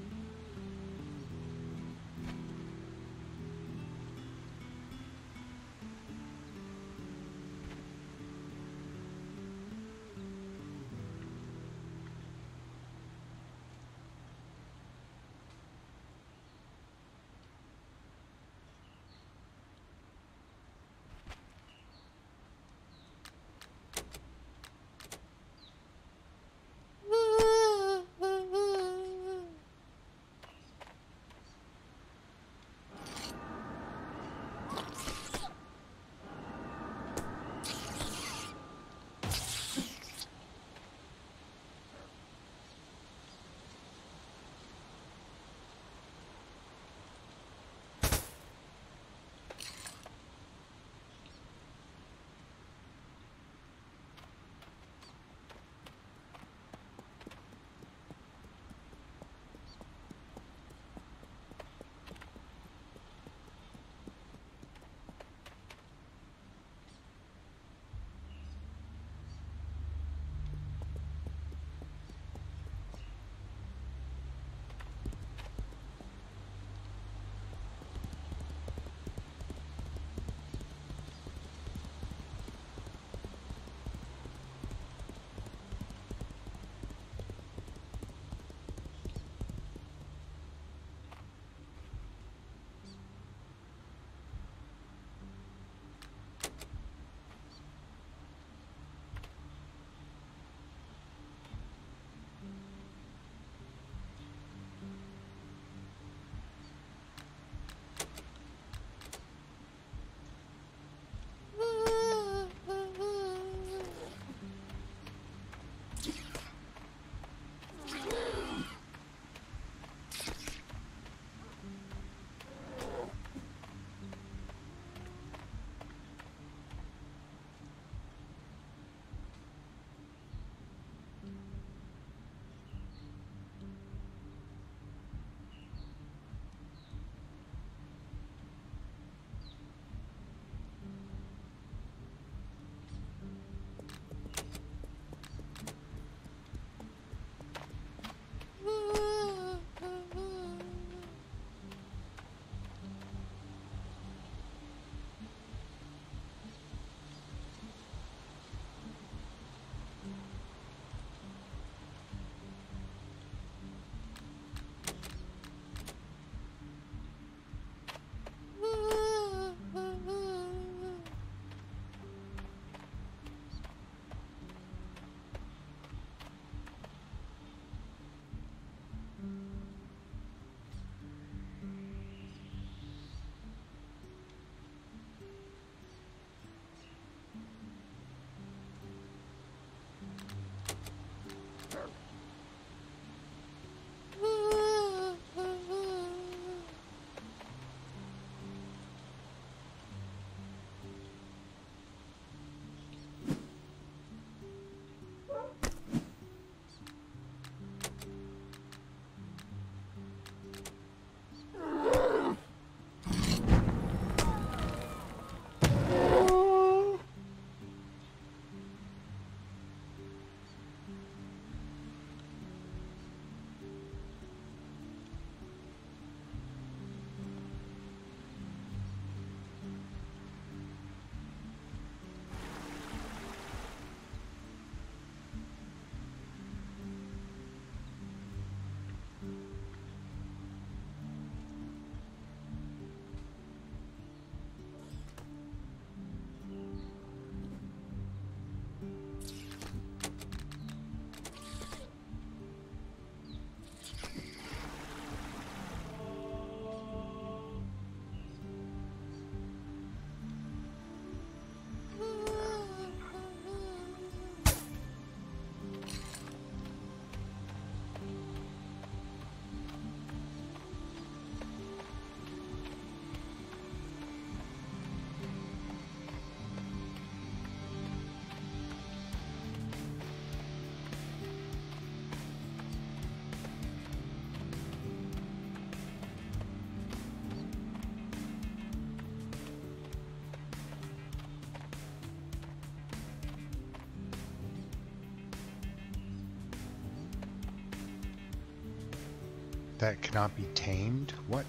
That cannot be tamed? What?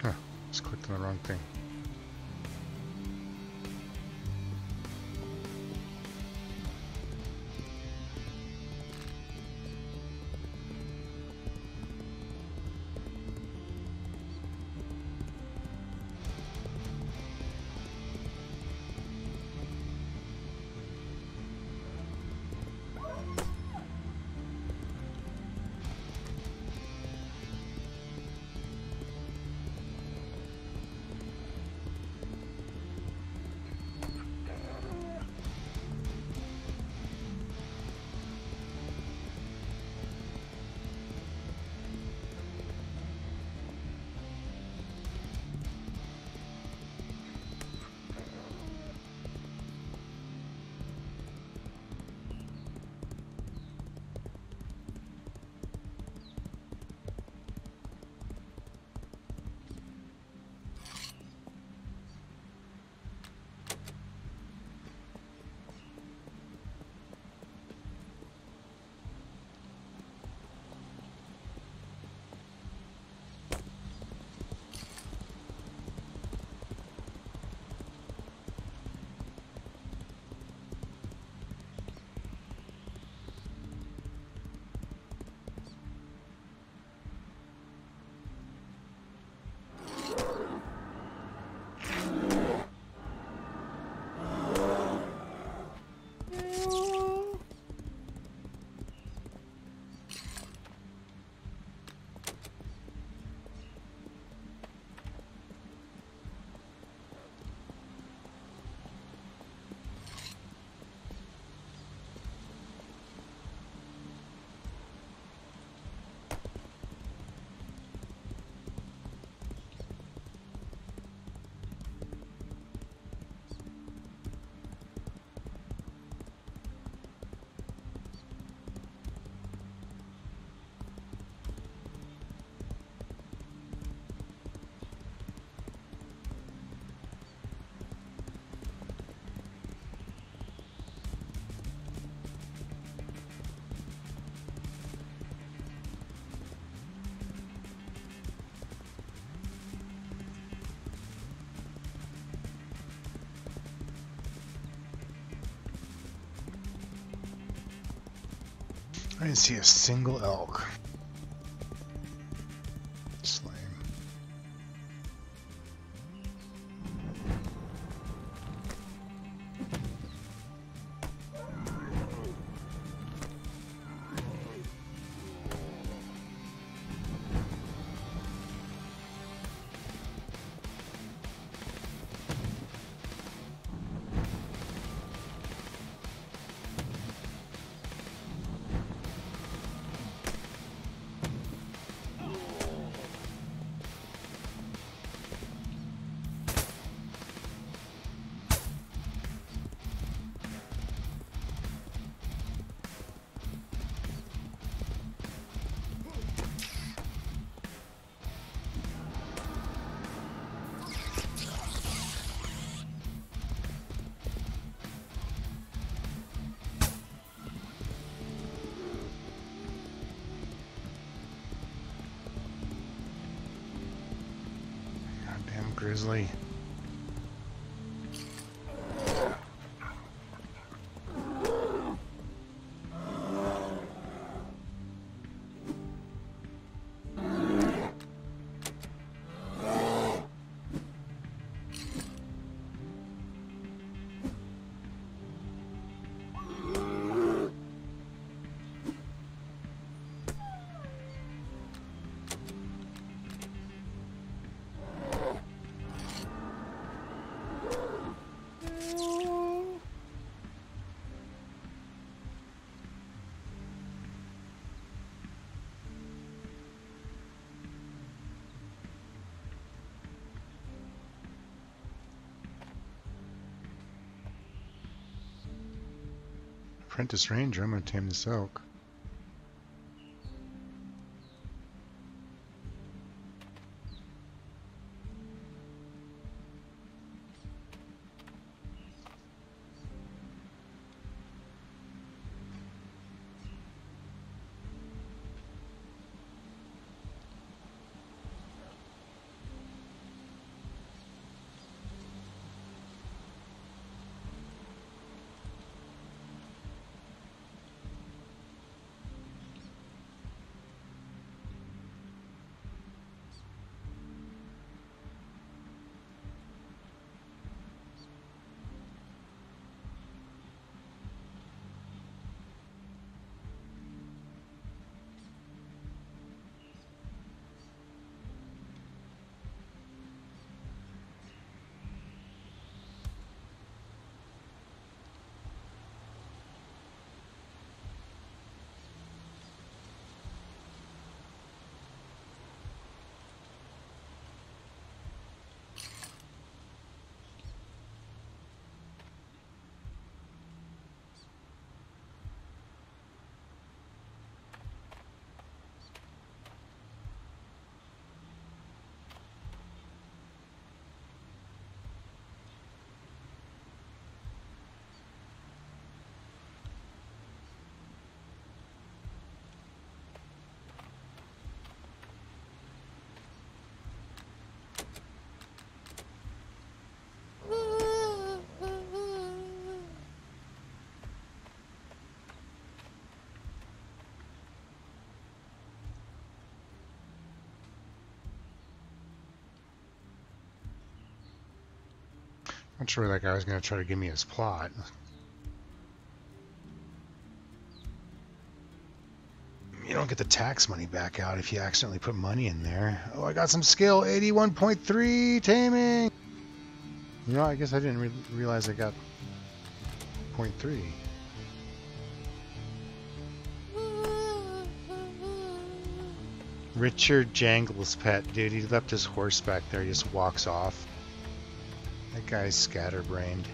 Huh, just clicked on the wrong thing. I didn't see a single elk. It's lame. Goddamn grizzly. Apprentice Ranger, I'm gonna tame this elk. Not sure that guy was going to try to give me his plot. You don't get the tax money back out if you accidentally put money in there. Oh, I got some skill, 81.3 taming. You know, I guess I didn't realize I got 0.3. Richard Jangle's pet, dude. He left his horse back there. He just walks off. That guy's scatterbrained.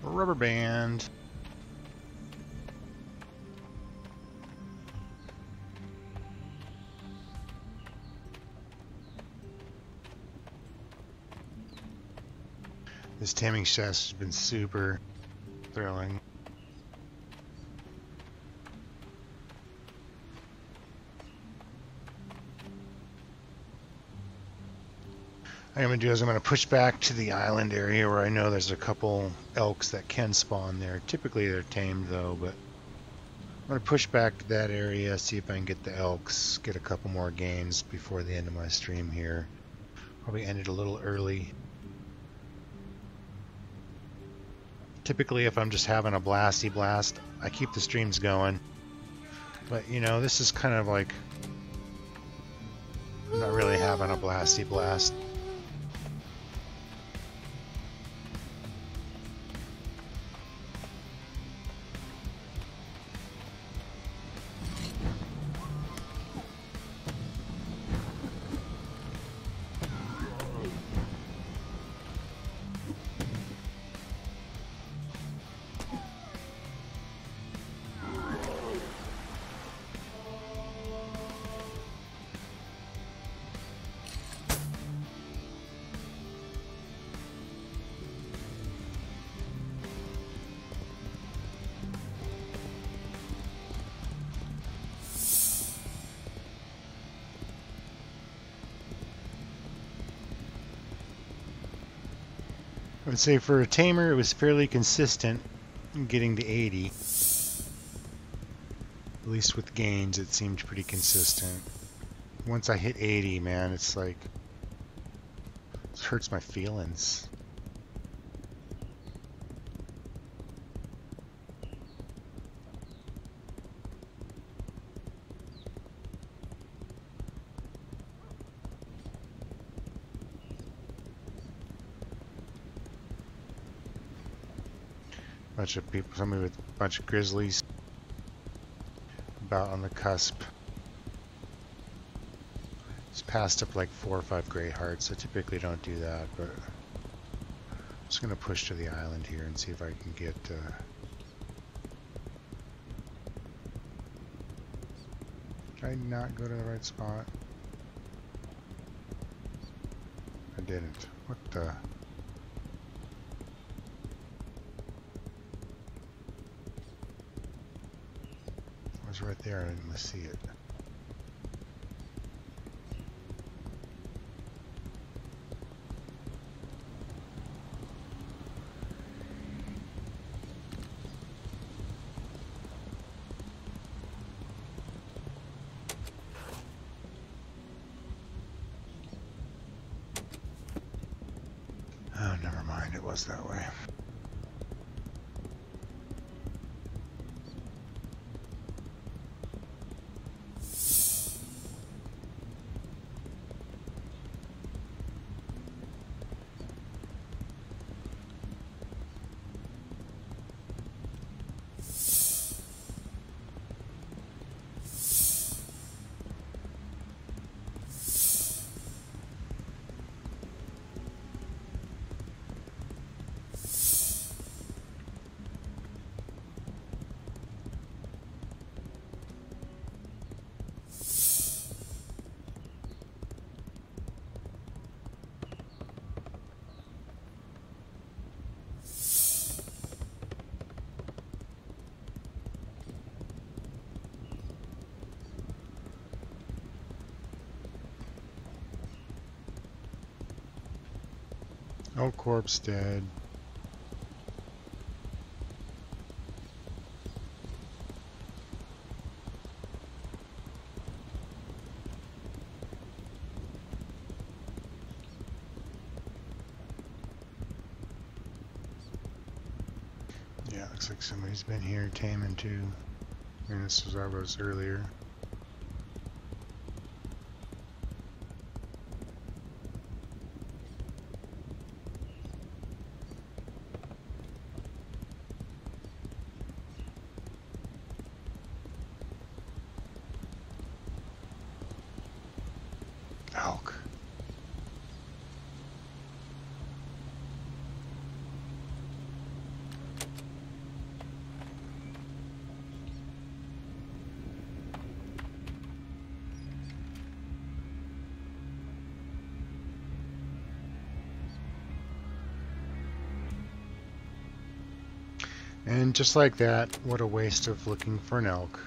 Rubber band. This taming chest has been super thrilling. What I'm going to do is I'm going to push back to the island area where I know there's a couple elks that can spawn there. Typically they're tamed though, but I'm going to push back to that area, see if I can get the elks, get a couple more games before the end of my stream here. Probably ended a little early. Typically if I'm just having a blasty blast, I keep the streams going. But you know, this is kind of like, I'm not really having a blasty blast. I would say for a tamer, it was fairly consistent in getting to 80. At least with gains, it seemed pretty consistent. Once I hit 80, man, it's like, it hurts my feelings. Bunch of people, somebody with a bunch of grizzlies about on the cusp. Just passed up like 4 or 5 great hearts. I typically don't do that, but I'm just gonna push to the island here and see if I can get did I not go to the right spot? I didn't. What the? It was right there, I didn't see it. Oh, never mind, it was that way. Oh, corpse dead. Yeah, looks like somebody's been here taming too. And this was where I was earlier. Elk. And just like that, what a waste of looking for an elk.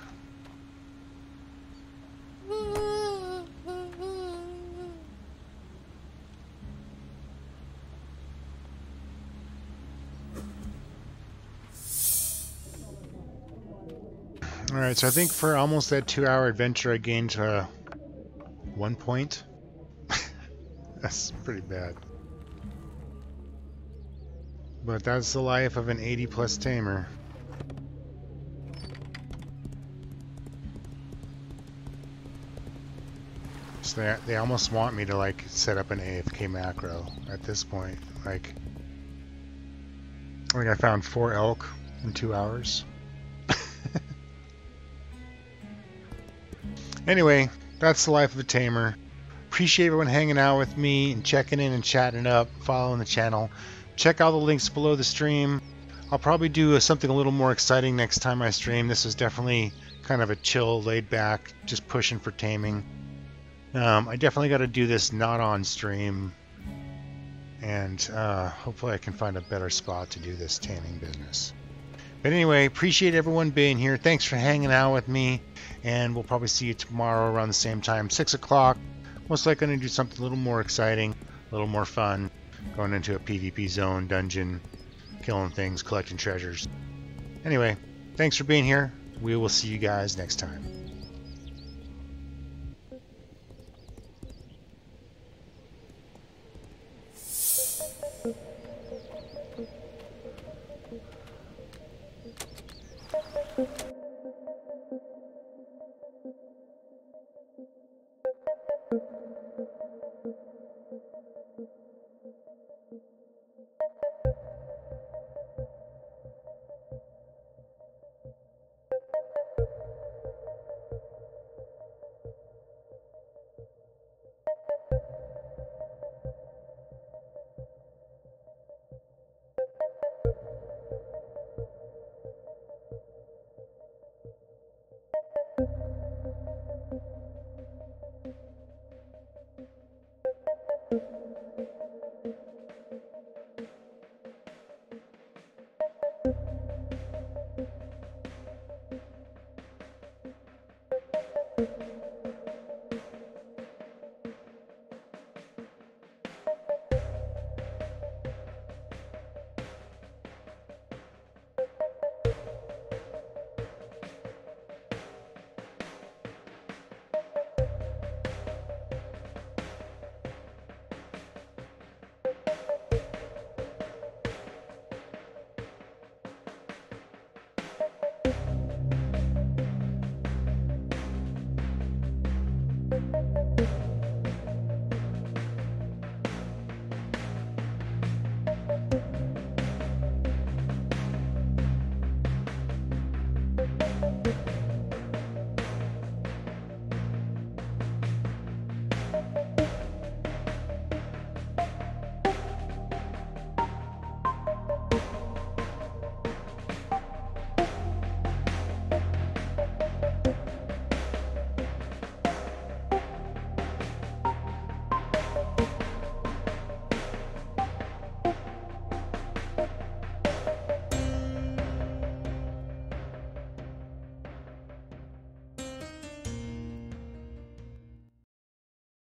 Alright, so I think for almost that 2-hour adventure I gained 1 point. That's pretty bad. But that's the life of an 80+ tamer. So they almost want me to like set up an AFK macro at this point. Like, I think I found 4 elk in 2 hours. Anyway, that's the life of a tamer. Appreciate everyone hanging out with me and checking in and chatting up, following the channel. Check out the links below the stream. I'll probably do something a little more exciting next time I stream. This is definitely kind of a chill, laid back, just pushing for taming. I definitely got to do this not on stream. And hopefully I can find a better spot to do this taming business. But anyway, appreciate everyone being here. Thanks for hanging out with me. And we'll probably see you tomorrow around the same time, 6 o'clock. Most likely going to do something a little more exciting, a little more fun. going into a PvP zone, dungeon, killing things, collecting treasures. Anyway, thanks for being here. We will see you guys next time.